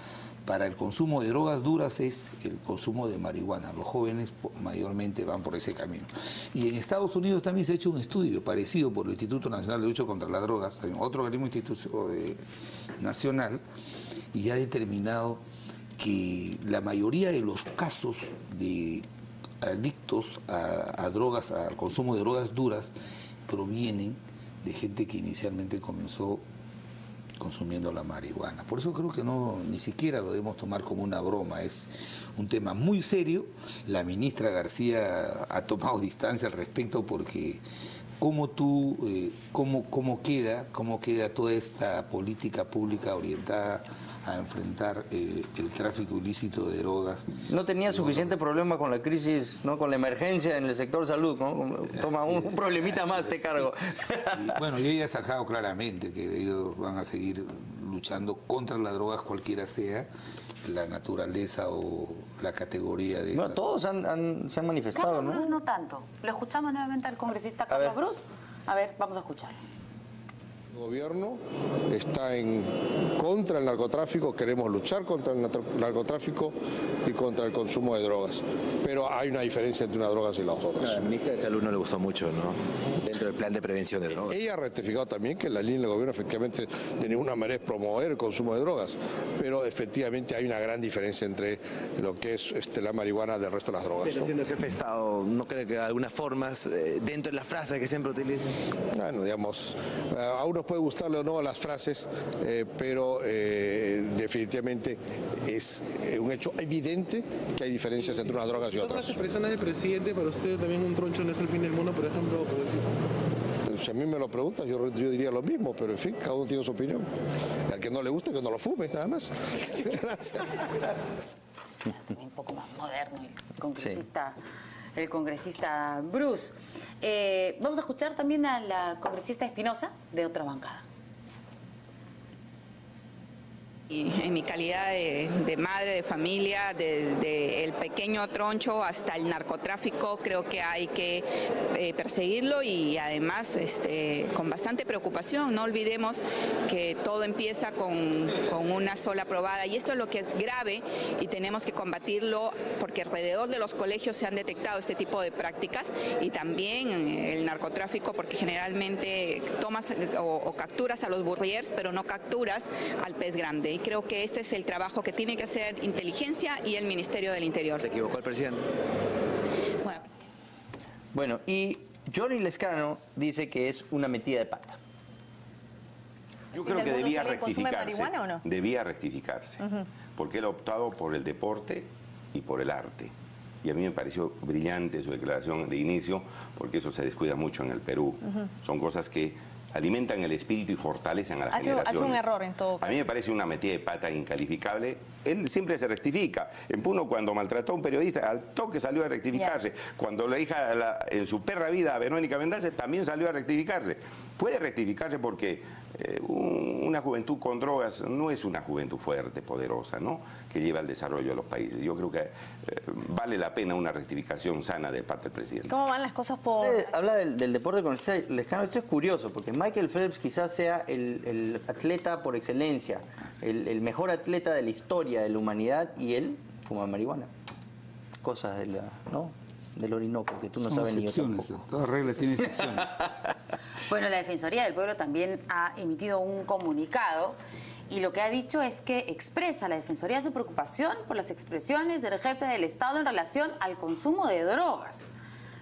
para el consumo de drogas duras es el consumo de marihuana. Los jóvenes mayormente van por ese camino. Y en Estados Unidos también se ha hecho un estudio parecido por el Instituto Nacional de Lucha contra las Drogas, otro organismo nacional, y ha determinado que la mayoría de los casos de adictos a drogas, al consumo de drogas duras, provienen de gente que inicialmente comenzó consumiendo la marihuana. Por eso creo que ni siquiera lo debemos tomar como una broma, es un tema muy serio. La ministra García ha tomado distancia al respecto porque cómo queda toda esta política pública orientada a enfrentar el tráfico ilícito de drogas. No tenía suficiente problema con la crisis, ¿no? Con la emergencia en el sector salud, ¿no? Toma un problemita más, te cargo. Y, bueno, y ella ha sacado claramente que ellos van a seguir luchando contra las drogas, cualquiera sea la naturaleza o la categoría de... Bueno, todos se han manifestado, Carlos ¿no? Brus no tanto. Lo escuchamos nuevamente al congresista Carlos Brus. A ver, vamos a escucharlo. El gobierno está en contra del narcotráfico, queremos luchar contra el narcotráfico y contra el consumo de drogas, pero hay una diferencia entre unas drogas y las otras. A la ministra de Salud no le gustó mucho, ¿no? Dentro del plan de prevención de drogas. Ella ha rectificado también que la línea del gobierno efectivamente de ninguna manera es promover el consumo de drogas, pero efectivamente hay una gran diferencia entre lo que es la marihuana del resto de las drogas. Pero siendo el jefe de Estado, ¿no cree que algunas formas, dentro de las frases que siempre utilizan? Bueno, digamos, a unos puede gustarle o no las frases, pero definitivamente es un hecho evidente que hay diferencias entre unas drogas y otras. Las expresiones del presidente, para usted también un troncho no es el fin del mundo, por ejemplo, congresista. Si a mí me lo preguntan, yo diría lo mismo, pero en fin, cada uno tiene su opinión. Al que no le guste, que no lo fume, nada más. Gracias. Un poco más moderno el congresista Brus. Vamos a escuchar también a la congresista Espinosa de otra bancada. Y en mi calidad de madre, de familia, desde el pequeño troncho hasta el narcotráfico, creo que hay que perseguirlo y además con bastante preocupación. No olvidemos que todo empieza con una sola probada y esto es lo que es grave y tenemos que combatirlo porque alrededor de los colegios se han detectado este tipo de prácticas y también el narcotráfico porque generalmente tomas o capturas a los burriers pero no capturas al pez grande. Y creo que este es el trabajo que tiene que hacer Inteligencia y el Ministerio del Interior. ¿Se equivocó el presidente? Bueno, y Johnny Lescano dice que es una metida de pata. Yo creo que debía rectificarse. ¿Marihuana o no? Debía rectificarse, porque él ha optado por el deporte y por el arte. Y a mí me pareció brillante su declaración de inicio, porque eso se descuida mucho en el Perú. Son cosas que alimentan el espíritu y fortalecen a las generaciones. Hace un error en todo caso. A mí me parece una metida de pata incalificable. Él siempre se rectifica. En Puno, cuando maltrató a un periodista, al toque salió a rectificarse. Cuando la hija, en su perra vida, a Verónica Mendaza, también salió a rectificarse. Puede rectificarse porque una juventud con drogas no es una juventud fuerte, poderosa, ¿no? Que lleva al desarrollo de los países. Yo creo que vale la pena una rectificación sana de parte del presidente. ¿Cómo van las cosas por...? Habla del deporte con el escándalo. Esto es curioso, porque Michael Phelps quizás sea el atleta por excelencia, el mejor atleta de la historia de la humanidad, y él fuma marihuana. Cosas de ¿no? Del Orinoco, que tú no sabes ni yo tampoco. Todas reglas tienen excepciones. Bueno, la Defensoría del Pueblo también ha emitido un comunicado y lo que ha dicho es que expresa la Defensoría su preocupación por las expresiones del jefe del Estado en relación al consumo de drogas.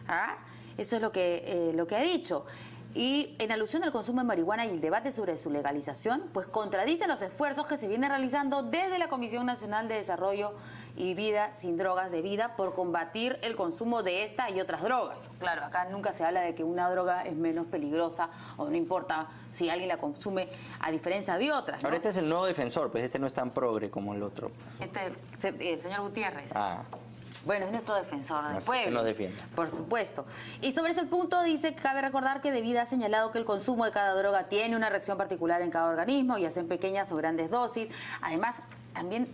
¿Ah? Eso es lo que ha dicho. Y en alusión al consumo de marihuana y el debate sobre su legalización, pues contradice los esfuerzos que se vienen realizando desde la Comisión Nacional de Desarrollo y Vida Sin Drogas de Vida por combatir el consumo de esta y otras drogas. Claro, acá nunca se habla de que una droga es menos peligrosa o no importa si alguien la consume a diferencia de otras, ¿no? Ahora este es el nuevo defensor, pues este no es tan progre como el otro. El señor Gutiérrez. Ah. Bueno, es nuestro defensor del Así pueblo. que nos defiende. Por supuesto. Y sobre ese punto dice que cabe recordar que De Vida ha señalado que el consumo de cada droga tiene una reacción particular en cada organismo, ya sea en pequeñas o grandes dosis. Además, también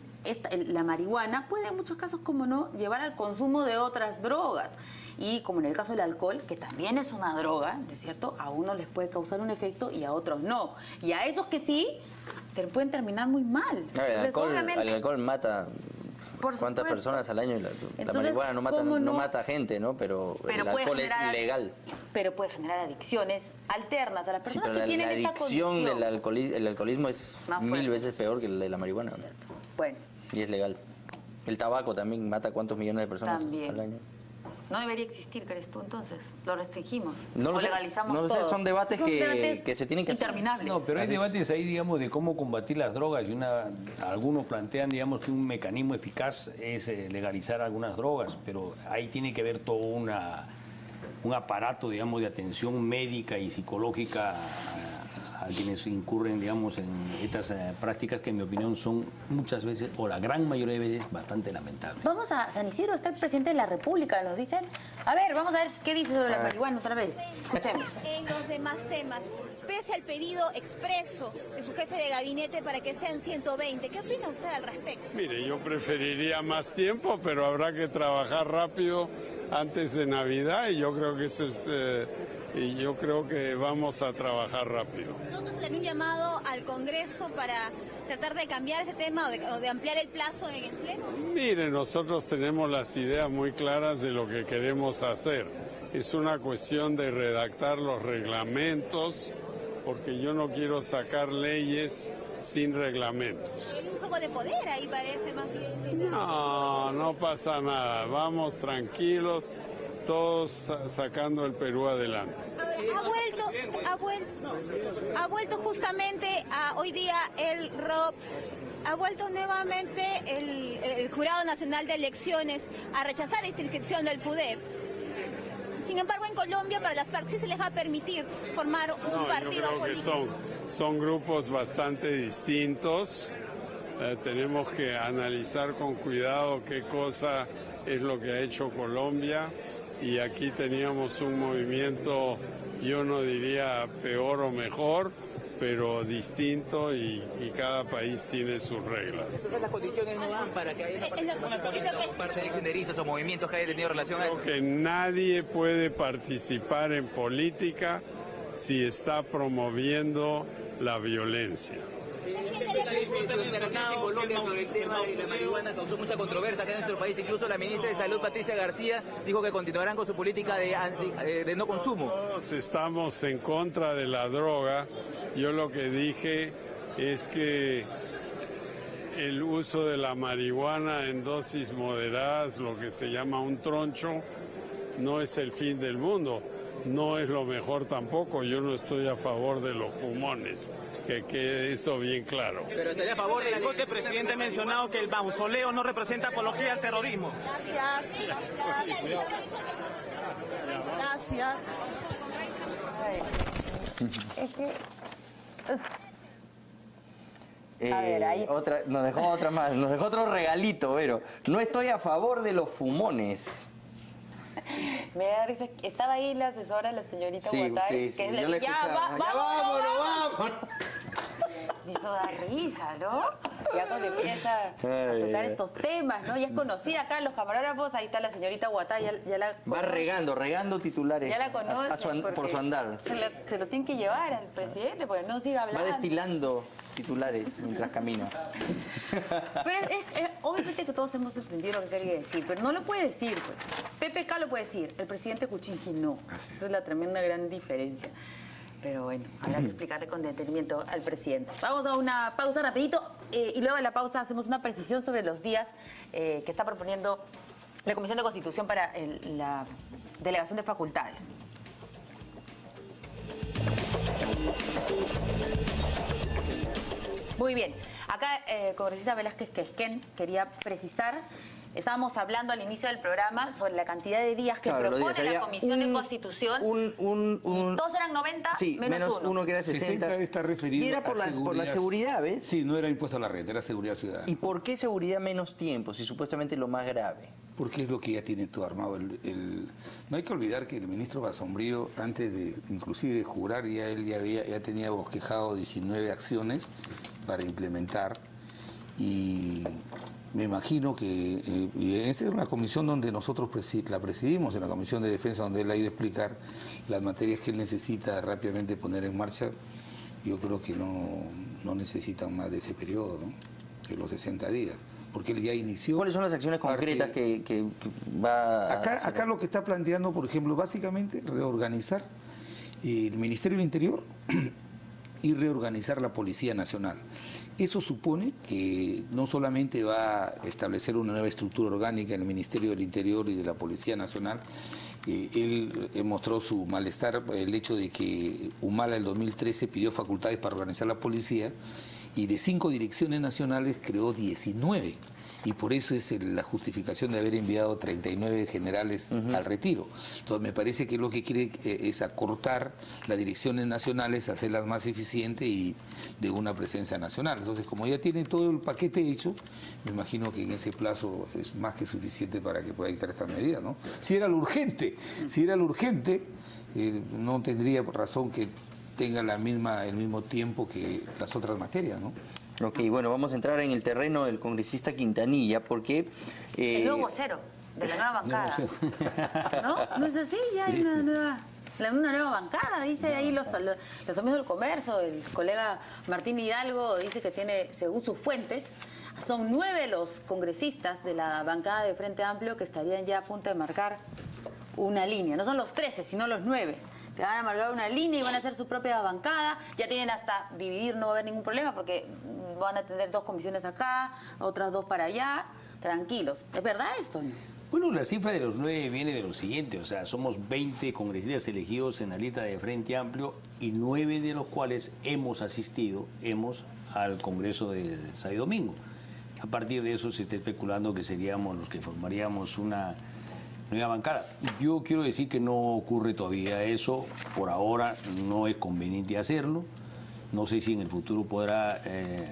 la marihuana puede en muchos casos, como no, llevar al consumo de otras drogas. Y como en el caso del alcohol, que también es una droga, ¿no es cierto? A unos les puede causar un efecto y a otros no. Y a esos que sí, pueden terminar muy mal. El alcohol mata... ¿Cuántas personas al año? La marihuana no mata gente, ¿no? Pero el alcohol es ilegal. Pero puede generar adicciones alternas a las personas que tienen esta condición. La adicción del alcoholismo es más 1000 veces peor que el de la marihuana. Sí, bueno. Y es legal. El tabaco también mata cuántos millones de personas al año. No debería existir, ¿crees tú, entonces? Lo restringimos. No lo legalizamos no lo sé, todo. son debates que se tienen que hacer. Interminables. No, pero hay debates ahí, digamos, de cómo combatir las drogas. Y algunos plantean, digamos, que un mecanismo eficaz es legalizar algunas drogas, pero ahí tiene que haber todo un aparato, digamos, de atención médica y psicológica a quienes incurren, digamos, en estas prácticas que en mi opinión son muchas veces, o la gran mayoría de veces, bastante lamentables. Vamos a San Isidro, está el presidente de la República, nos dicen. A ver, vamos a ver qué dice sobre la marihuana otra vez. Escuchemos. En los demás temas, pese al pedido expreso de su jefe de gabinete para que sean 120, ¿qué opina usted al respecto? Mire, yo preferiría más tiempo, pero habrá que trabajar rápido antes de Navidad y yo creo que eso es... y yo creo que vamos a trabajar rápido. ¿No se le un llamado al Congreso para tratar de cambiar ese tema o de ampliar el plazo en el Pleno? Mire, nosotros tenemos las ideas muy claras de lo que queremos hacer. Es una cuestión de redactar los reglamentos, porque yo no quiero sacar leyes sin reglamentos. Hay un juego de poder ahí, parece, más bien. No pasa nada. Vamos tranquilos. Todos sacando el Perú adelante. Ha vuelto justamente hoy día ha vuelto nuevamente el Jurado Nacional de Elecciones a rechazar esta inscripción del FUDEP. Sin embargo, en Colombia para las FARC sí se les va a permitir formar un partido político. Yo creo que son grupos bastante distintos. Tenemos que analizar con cuidado qué cosa es lo que ha hecho Colombia. Y aquí teníamos un movimiento, yo no diría peor o mejor, pero distinto y cada país tiene sus reglas. Entonces las condiciones no dan para que haya una parte de senderistas o movimientos que haya tenido relación a eso. Creo que nadie puede participar en política si está promoviendo la violencia. Declaraciones en Colombia sobre el tema de la marihuana causó mucha controversia acá en nuestro país. Incluso la ministra de Salud, Patricia García, dijo que continuarán con su política de no consumo. Todos estamos en contra de la droga. Yo lo que dije es que el uso de la marihuana en dosis moderadas, lo que se llama un troncho, no es el fin del mundo. No es lo mejor tampoco. Yo no estoy a favor de los fumones. Que quede eso bien claro. Pero estaría a favor de la ley. El presidente ha mencionado que el mausoleo no representa apología al terrorismo. Gracias. Es que... A ver, ahí... nos dejó otra más, nos dejó otro regalito, Vero. No estoy a favor de los fumones. Me da risa. Estaba ahí la asesora, la señorita Guatay, que yo le escuchaba. ¡Vámonos! Eso da risa, ¿no? Ya cuando empieza a tocar estos temas, ¿no? Ya es conocida acá los camarógrafos, ahí está la señorita Guatay, ya la va regando titulares. Ya la conocen por su andar. Se lo tienen que llevar al presidente, porque no siga hablando. Va destilando titulares mientras camina. Pero obviamente que todos hemos entendido lo que quería decir, pero no lo puede decir, pues. PPK lo puede decir, el presidente Kuczynski no. Esa es la tremenda gran diferencia. Pero bueno, habrá que explicarle con detenimiento al presidente. Vamos a una pausa rapidito y luego de la pausa hacemos una precisión sobre los días que está proponiendo la Comisión de Constitución para la delegación de facultades. Muy bien. Acá, congresista Velázquez Quezquén quería precisar. Estábamos hablando al inicio del programa sobre la cantidad de días que propone la Comisión de Constitución. Todos eran 90, sí, menos uno que era 60. Está referido y era por la seguridad, ¿ves? Sí, no era impuesto a la renta, era seguridad ciudadana. ¿Y por qué seguridad menos tiempo, si supuestamente lo más grave? Porque es lo que ya tiene todo armado. No hay que olvidar que el ministro Basombrío, antes de inclusive de jurar, ya tenía bosquejado 19 acciones para implementar. Y me imagino que esa es una comisión donde nosotros la presidimos, en la Comisión de Defensa, donde él ha ido a explicar las materias que él necesita rápidamente poner en marcha. Yo creo que no necesitan más de ese periodo, ¿no? De los 60 días, porque él ya inició. ¿Cuáles son las acciones concretas que va a hacer? Acá lo que está planteando, por ejemplo, básicamente reorganizar el Ministerio del Interior y reorganizar la Policía Nacional. Eso supone que no solamente va a establecer una nueva estructura orgánica en el Ministerio del Interior y de la Policía Nacional. Él mostró su malestar el hecho de que Humala en el 2013 pidió facultades para organizar la policía y de 5 direcciones nacionales creó 19. Y por eso es la justificación de haber enviado 39 generales al retiro. Entonces me parece que lo que quiere es acortar las direcciones nacionales, hacerlas más eficientes y de una presencia nacional. Entonces, como ya tiene todo el paquete hecho, me imagino que en ese plazo es más que suficiente para que pueda dictar esta medida, ¿no? Si era lo urgente, no tendría razón que tenga el mismo tiempo que las otras materias, ¿no? Ok, bueno, vamos a entrar en el terreno del congresista Quintanilla, porque... el nuevo vocero de la nueva bancada. ¿No? ¿No es así? Ya hay una nueva bancada, dice ahí los amigos del comercio, el colega Martín Hidalgo dice que tiene, según sus fuentes, son 9 los congresistas de la bancada de Frente Amplio que estarían ya a punto de marcar una línea. No son los 13, sino los 9. Que van a marcar una línea y van a hacer su propia bancada. Ya tienen hasta dividir, no va a haber ningún problema porque van a tener 2 comisiones acá, otras 2 para allá. Tranquilos. ¿Es verdad esto? Bueno, la cifra de los 9 viene de lo siguiente, o sea, somos 20 congresistas elegidos en la lista de Frente Amplio y 9 de los cuales hemos asistido al Congreso del sábado y domingo. A partir de eso se está especulando que seríamos los que formaríamos una nueva bancada. Yo quiero decir que no ocurre todavía eso, por ahora no es conveniente hacerlo. No sé si en el futuro podrá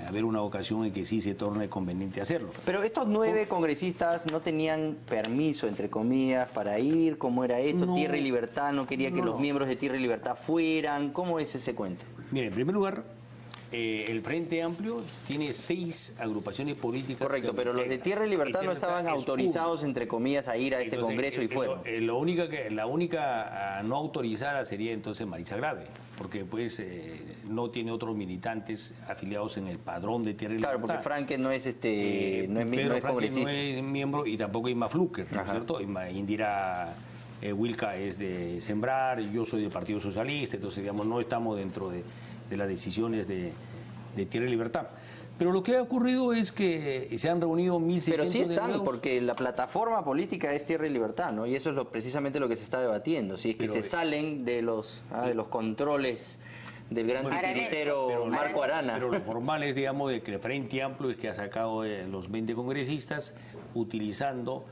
haber una ocasión en que sí se torne conveniente hacerlo. Pero estos 9 congresistas no tenían permiso, entre comillas, para ir. ¿Cómo era esto? No, Tierra y Libertad no quería que los miembros de Tierra y Libertad fueran. ¿Cómo es ese cuento? Mire, en primer lugar, el Frente Amplio tiene 6 agrupaciones políticas. Correcto, pero los de Tierra y Libertad no estaban autorizados, entre comillas, a ir a este Congreso y fueron. La única no autorizada sería entonces Maritza Grave, porque pues no tiene otros militantes afiliados en el padrón de Tierra y Libertad. Claro, porque Franque no es congresista. No es miembro y tampoco Irma Fluker, ¿no es cierto? Indira Wilca es de Sembrar, yo soy del Partido Socialista, entonces digamos no estamos dentro de las decisiones de Tierra y Libertad. Pero lo que ha ocurrido es que se han reunido 1.600 Pero sí están, delegados. porque la plataforma política es Tierra y Libertad, ¿no? Y eso es precisamente lo que se está debatiendo. Si es que se salen de los controles del gran titiritero Marco Arana. Pero lo formal es, digamos, de que el Frente Amplio es que ha sacado los 20 congresistas utilizando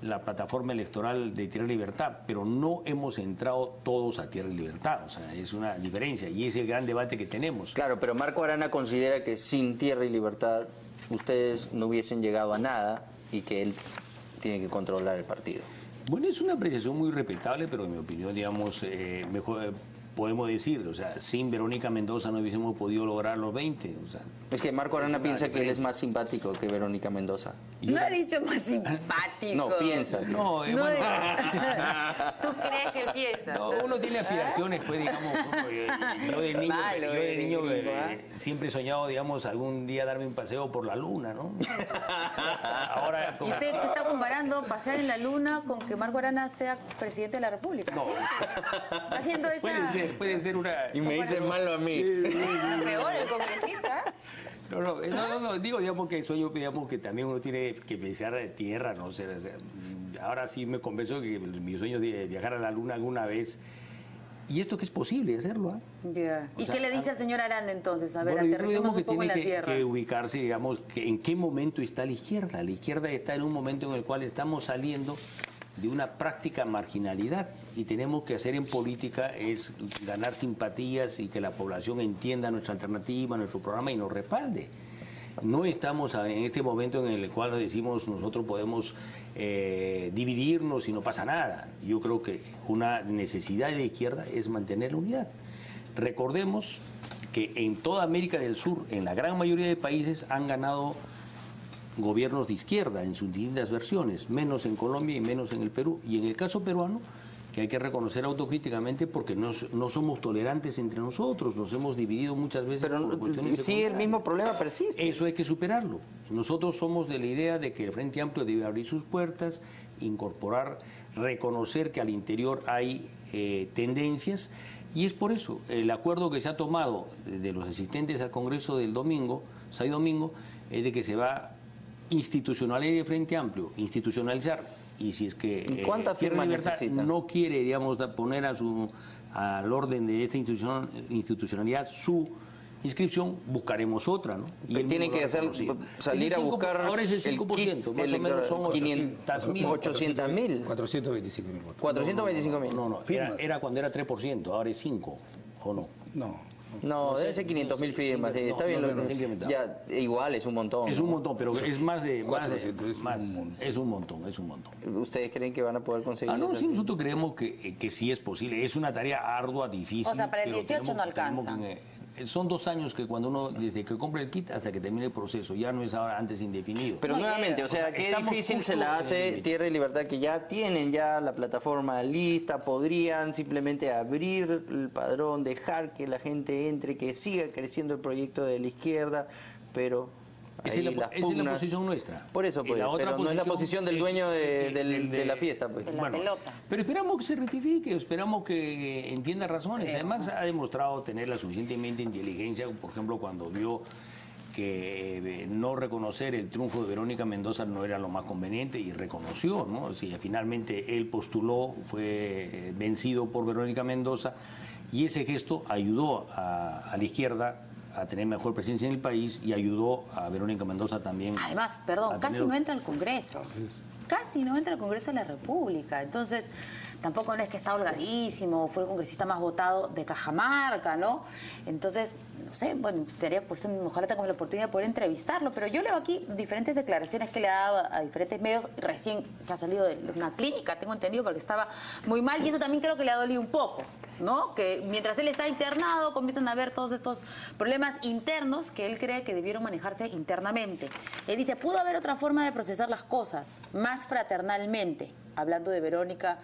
la plataforma electoral de Tierra y Libertad, pero no hemos entrado todos a Tierra y Libertad, o sea, es una diferencia y es el gran debate que tenemos. Claro, pero Marco Arana considera que sin Tierra y Libertad ustedes no hubiesen llegado a nada y que él tiene que controlar el partido. Bueno, es una apreciación muy respetable, pero en mi opinión, digamos, mejor podemos decir, o sea, sin Verónica Mendoza no hubiésemos podido lograr los 20. O sea, es que Marco Arana piensa que él es más simpático que Verónica Mendoza. No ha dicho más simpático. No, piensa. No, No bueno, ¿Tú crees que piensa? no, uno tiene aspiraciones, pues, digamos, yo de niño siempre he soñado, digamos, algún día darme un paseo por la luna, ¿no? Ahora, ¿Y usted qué está comparando pasear en la luna con que Marco Arana sea presidente de la República? No. Está haciendo esa... Puede ser una... Y me dicen malo a mí. Peor el congresista. No, digo, digamos que soy yo, digamos que también uno tiene que pensar de tierra, ¿no? O sea, ahora sí me convenzo que mi sueño de viajar a la luna alguna vez, y esto que es posible hacerlo, ¿eh? Yeah. ¿Y sea, qué le dice al señor Arana entonces? A ver, bueno, aterricemos un poco en la tierra. Que ubicarse, digamos, que en qué momento está la izquierda. La izquierda está en un momento en el cual estamos saliendo de una práctica marginalidad, y tenemos que hacer en política es ganar simpatías y que la población entienda nuestra alternativa, nuestro programa y nos respalde. No estamos en este momento en el cual decimos nosotros podemos dividirnos y no pasa nada. Yo creo que una necesidad de la izquierda es mantener la unidad. Recordemos que en toda América del Sur, en la gran mayoría de países, han ganado gobiernos de izquierda en sus distintas versiones, menos en Colombia y menos en el Perú. Y en el caso peruano, que hay que reconocer autocríticamente porque no somos tolerantes entre nosotros, nos hemos dividido muchas veces. Pero por cuestiones sí, el mismo problema persiste. Eso hay que superarlo. Nosotros somos de la idea de que el Frente Amplio debe abrir sus puertas, incorporar, reconocer que al interior hay tendencias, y es por eso el acuerdo que se ha tomado de los asistentes al Congreso del domingo, sábado y domingo, es de que se va institucionalizar el Frente Amplio, institucionalizar, y si es que ¿cuántas firmas necesita? No quiere, digamos, poner al orden de esta institucionalidad su inscripción, buscaremos otra, ¿no? Y él tiene que salir a buscar. Ahora es el 5%, más o menos son 800.000. 800.000. 425.000 votos. 425.000. No, era cuando era 3%, ahora es 5, ¿o no? No, debe ser 500.000 firmas. Está bien, ya igual es un montón. Es un montón, pero es más de 400, es un montón. ¿Ustedes creen que van a poder conseguir no, eso? sí, nosotros creemos que sí es posible. Es una tarea ardua, difícil. O sea, para el 18 no alcanza. Son 2 años que cuando uno, desde que compra el kit hasta que termine el proceso, ya no es ahora antes indefinido. Pero nuevamente, o sea, qué difícil se la hace Tierra y Libertad, que ya tienen ya la plataforma lista, podrían simplemente abrir el padrón, dejar que la gente entre, que siga creciendo el proyecto de la izquierda, pero... Esa es la posición nuestra. Por eso, pues, pero no es la posición del dueño de la fiesta. Pues. La pelota. Pero esperamos que se rectifique, esperamos que entienda razones. Además, ha demostrado tener la suficientemente inteligencia, por ejemplo, cuando vio que no reconocer el triunfo de Verónica Mendoza no era lo más conveniente, y reconoció, ¿no? Si finalmente él postuló, fue vencido por Verónica Mendoza, y ese gesto ayudó a la izquierda a tener mejor presencia en el país y ayudó a Verónica Mendoza también. Además, perdón, casi no entra al Congreso. Casi no entra al Congreso de la República. Entonces, tampoco no es que está holgadísimo, fue el congresista más votado de Cajamarca, ¿no? Entonces, no sé, bueno, sería pues ojalá tengamos la oportunidad de poder entrevistarlo, pero yo leo aquí diferentes declaraciones que le ha dado a diferentes medios, recién que ha salido de una clínica, tengo entendido, porque estaba muy mal, y eso también creo que le ha dolido un poco, ¿no? Que mientras él está internado comienzan a ver todos estos problemas internos que él cree que debieron manejarse internamente. Él dice, pudo haber otra forma de procesar las cosas, más fraternalmente, hablando de Verónica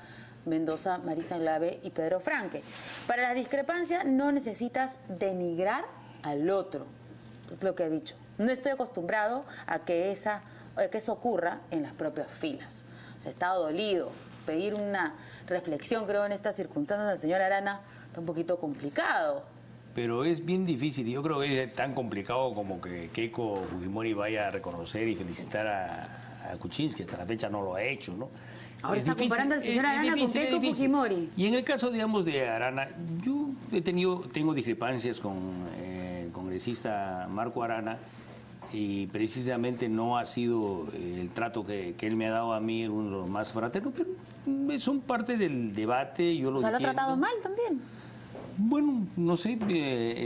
Mendoza, Marisa Anglada y Pedro Franque. Para la discrepancia no necesitas denigrar al otro, es lo que he dicho. No estoy acostumbrado a que eso ocurra en las propias filas. O sea, he estado dolido. Pedir una reflexión, creo, en estas circunstancias al señor Arana está un poquito complicado. Pero es bien difícil, y yo creo que es tan complicado como que Keiko Fujimori vaya a reconocer y felicitar a Kuczynski. Hasta la fecha no lo ha hecho, ¿no? Ahora está comparando al señor Arana con Keiko Fujimori. Y en el caso, digamos, de Arana, yo tengo discrepancias con el congresista Marco Arana, y precisamente no ha sido el trato que él me ha dado a mí uno de los más fraternos, pero son parte del debate. Yo lo ha tratado mal también. Bueno, no sé,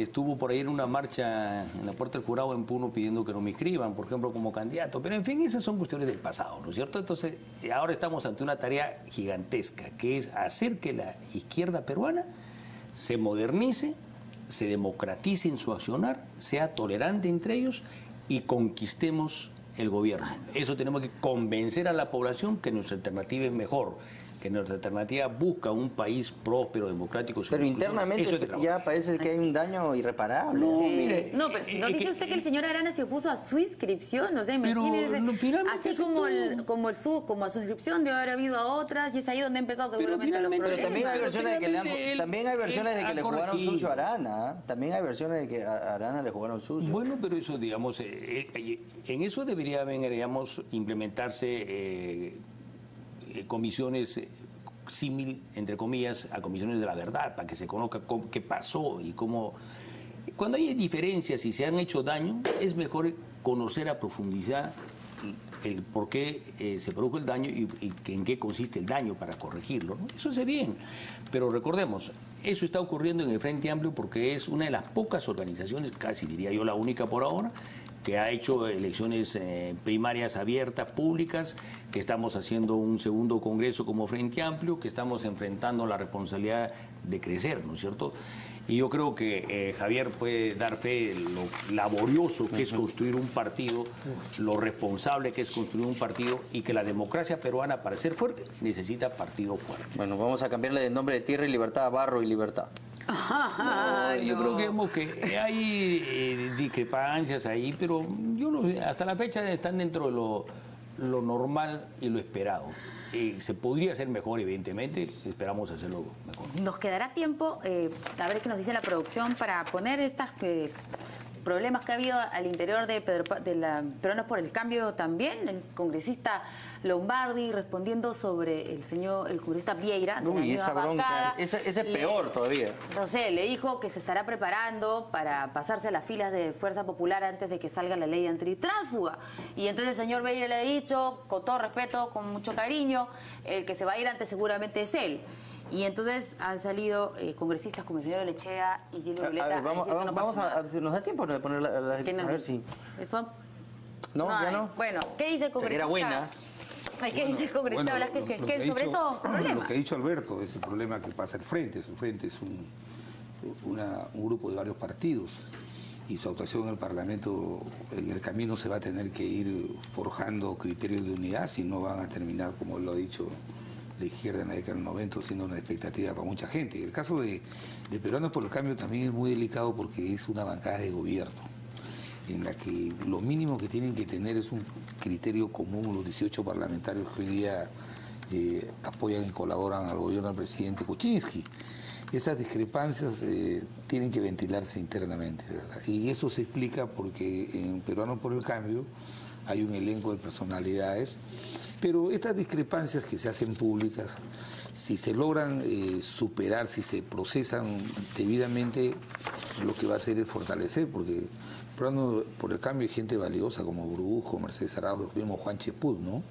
estuvo por ahí en una marcha en la puerta del jurado en Puno pidiendo que no me inscriban, por ejemplo, como candidato. Pero en fin, esas son cuestiones del pasado, ¿no es cierto? Entonces, ahora estamos ante una tarea gigantesca, que es hacer que la izquierda peruana se modernice, se democratice en su accionar, sea tolerante entre ellos y conquistemos el gobierno. Eso tenemos que convencer a la población que nuestra alternativa es mejor, que nuestra alternativa busca un país próspero, democrático. Pero internamente ya parece que hay un daño irreparable. No, mire, no, pero si no dice usted que el señor Arana se opuso a su inscripción, no sé, imagínese, así como a su inscripción debe haber habido a otras, y es ahí donde ha empezado seguramente los problemas. Pero también hay versiones de que le jugaron sucio a Arana. También hay versiones de que a Arana le jugaron sucio. Bueno, pero eso, digamos, en eso deberían, digamos, implementarse comisiones símil, entre comillas, a comisiones de la verdad, para que se conozca qué pasó y cómo... Cuando hay diferencias y se han hecho daño, es mejor conocer a profundidad el por qué se produjo el daño y en qué consiste el daño para corregirlo, ¿no? Eso es bien, pero recordemos, eso está ocurriendo en el Frente Amplio porque es una de las pocas organizaciones, casi diría yo la única por ahora, que ha hecho elecciones primarias abiertas, públicas, que estamos haciendo un segundo congreso como Frente Amplio, que estamos enfrentando la responsabilidad de crecer, ¿no es cierto? Y yo creo que Javier puede dar fe de lo laborioso que es construir un partido, lo responsable que es construir un partido, y que la democracia peruana, para ser fuerte, necesita partidos fuertes. Bueno, vamos a cambiarle de nombre de Tierra y Libertad a Barro y Libertad. Yo creo que hay discrepancias ahí, pero hasta la fecha están dentro de lo normal y lo esperado. Se podría hacer mejor, evidentemente, esperamos hacerlo mejor. Nos quedará tiempo, a ver qué nos dice la producción, para poner estos problemas que ha habido al interior de Peruanos por el Cambio también. El congresista Lombardi respondiendo sobre el congresista Vieira. Uy, esa bronca, ese es peor todavía. No sé, le dijo que se estará preparando para pasarse a las filas de Fuerza Popular antes de que salga la ley antitránsfuga. Y entonces el señor Vieira le ha dicho, con todo respeto, con mucho cariño, el que se va a ir antes seguramente es él. Y entonces han salido congresistas como el señor Lechea y Gilio Violeta. ¿Nos da tiempo de poner la a ver si... ¿Eso? No, ya no. Bueno, ¿qué dice el congresista? Era buena. ¿Qué dice el congresista Velázquez? ¿Qué sobre estos problemas? Lo que ha dicho Alberto es el problema que pasa el Frente. El Frente es un grupo de varios partidos y su actuación en el Parlamento, en el camino se va a tener que ir forjando criterios de unidad, si no van a terminar, como él lo ha dicho, la izquierda en la década del 90, siendo una expectativa para mucha gente. El caso de Peruanos por el Cambio también es muy delicado porque es una bancada de gobierno, en la que lo mínimo que tienen que tener es un criterio común los 18 parlamentarios que hoy día apoyan y colaboran al gobierno del presidente Kuczynski. Esas discrepancias tienen que ventilarse internamente, ¿verdad? Y eso se explica porque en Peruanos por el Cambio hay un elenco de personalidades, pero estas discrepancias que se hacen públicas, si se logran superar, si se procesan debidamente, lo que va a hacer es fortalecer, porque por el Cambio hay gente valiosa como Brusco, Mercedes Araujo, mismo Juan Cheput, ¿no?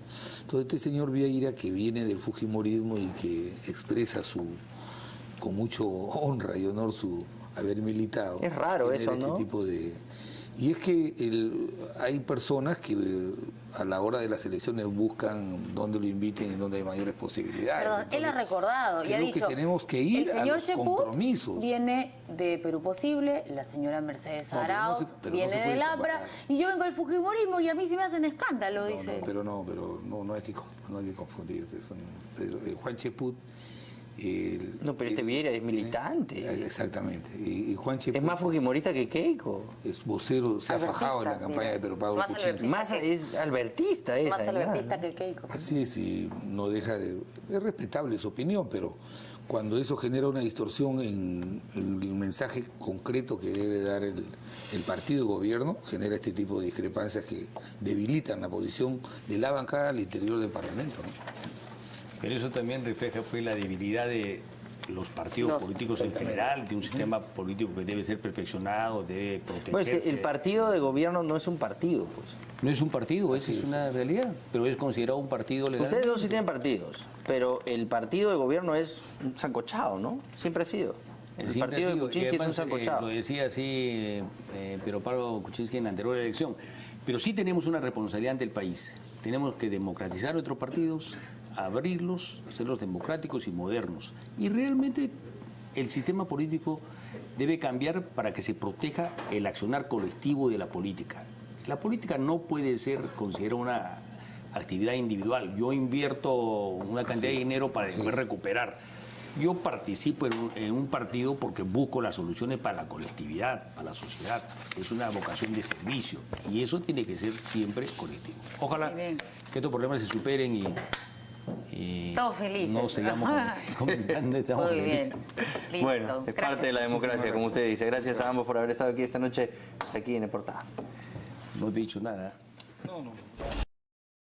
Entonces este señor Vieira, que viene del fujimorismo y que expresa con mucho honra y honor su haber militado. Es raro eso, ¿no? Y es que hay personas que a la hora de las elecciones buscan dónde lo inviten y dónde hay mayores posibilidades. Perdón, entonces, él ha recordado y ha dicho que tenemos que ir el señor a los compromisos. Viene de Perú Posible, la señora Mercedes Arauz viene de Labra y yo vengo del fujimorismo y a mí se me hacen escándalo, dice. Pero no hay que confundir. Juan Cheput... pero este Vieira es militante. Exactamente. Y Juan Cheput es más fujimorista que Keiko. Es vocero, se ha fajado en la campaña de Pedro Pablo Kuczynski. Más es albertista esa. Más albertista que Keiko. Así es, y no deja de... Es respetable su opinión, pero cuando eso genera una distorsión en el mensaje concreto que debe dar el partido de gobierno, genera este tipo de discrepancias que debilitan la posición de la bancada al interior del Parlamento, ¿no? Pero eso también refleja la debilidad de los partidos políticos en general, de un sistema político que debe ser perfeccionado, debe protegerse. Pues es que el partido de gobierno no es un partido, pues. No es un partido, es una realidad, pero es considerado un partido legal. Ustedes dos sí tienen partidos, pero el partido de gobierno es un sancochado, ¿no? Siempre ha sido. El partido de Kuczynski es un sancochado. Lo decía así pero Pablo Kuczynski en la anterior elección. Pero sí tenemos una responsabilidad ante el país. Tenemos que democratizar nuestros partidos, abrirlos, hacerlos democráticos y modernos. Y realmente el sistema político debe cambiar para que se proteja el accionar colectivo de la política. La política no puede ser considerada una actividad individual. Yo invierto una cantidad de dinero para después recuperar. Yo participo en un partido porque busco las soluciones para la colectividad, para la sociedad. Es una vocación de servicio y eso tiene que ser siempre colectivo. Ojalá que estos problemas se superen y todos felices. No sigamos comentando. Estamos muy bien. Listo. Bueno, es parte de la democracia, como usted dice. Gracias a ambos por haber estado aquí esta noche, aquí en El Portada. No he dicho nada. No.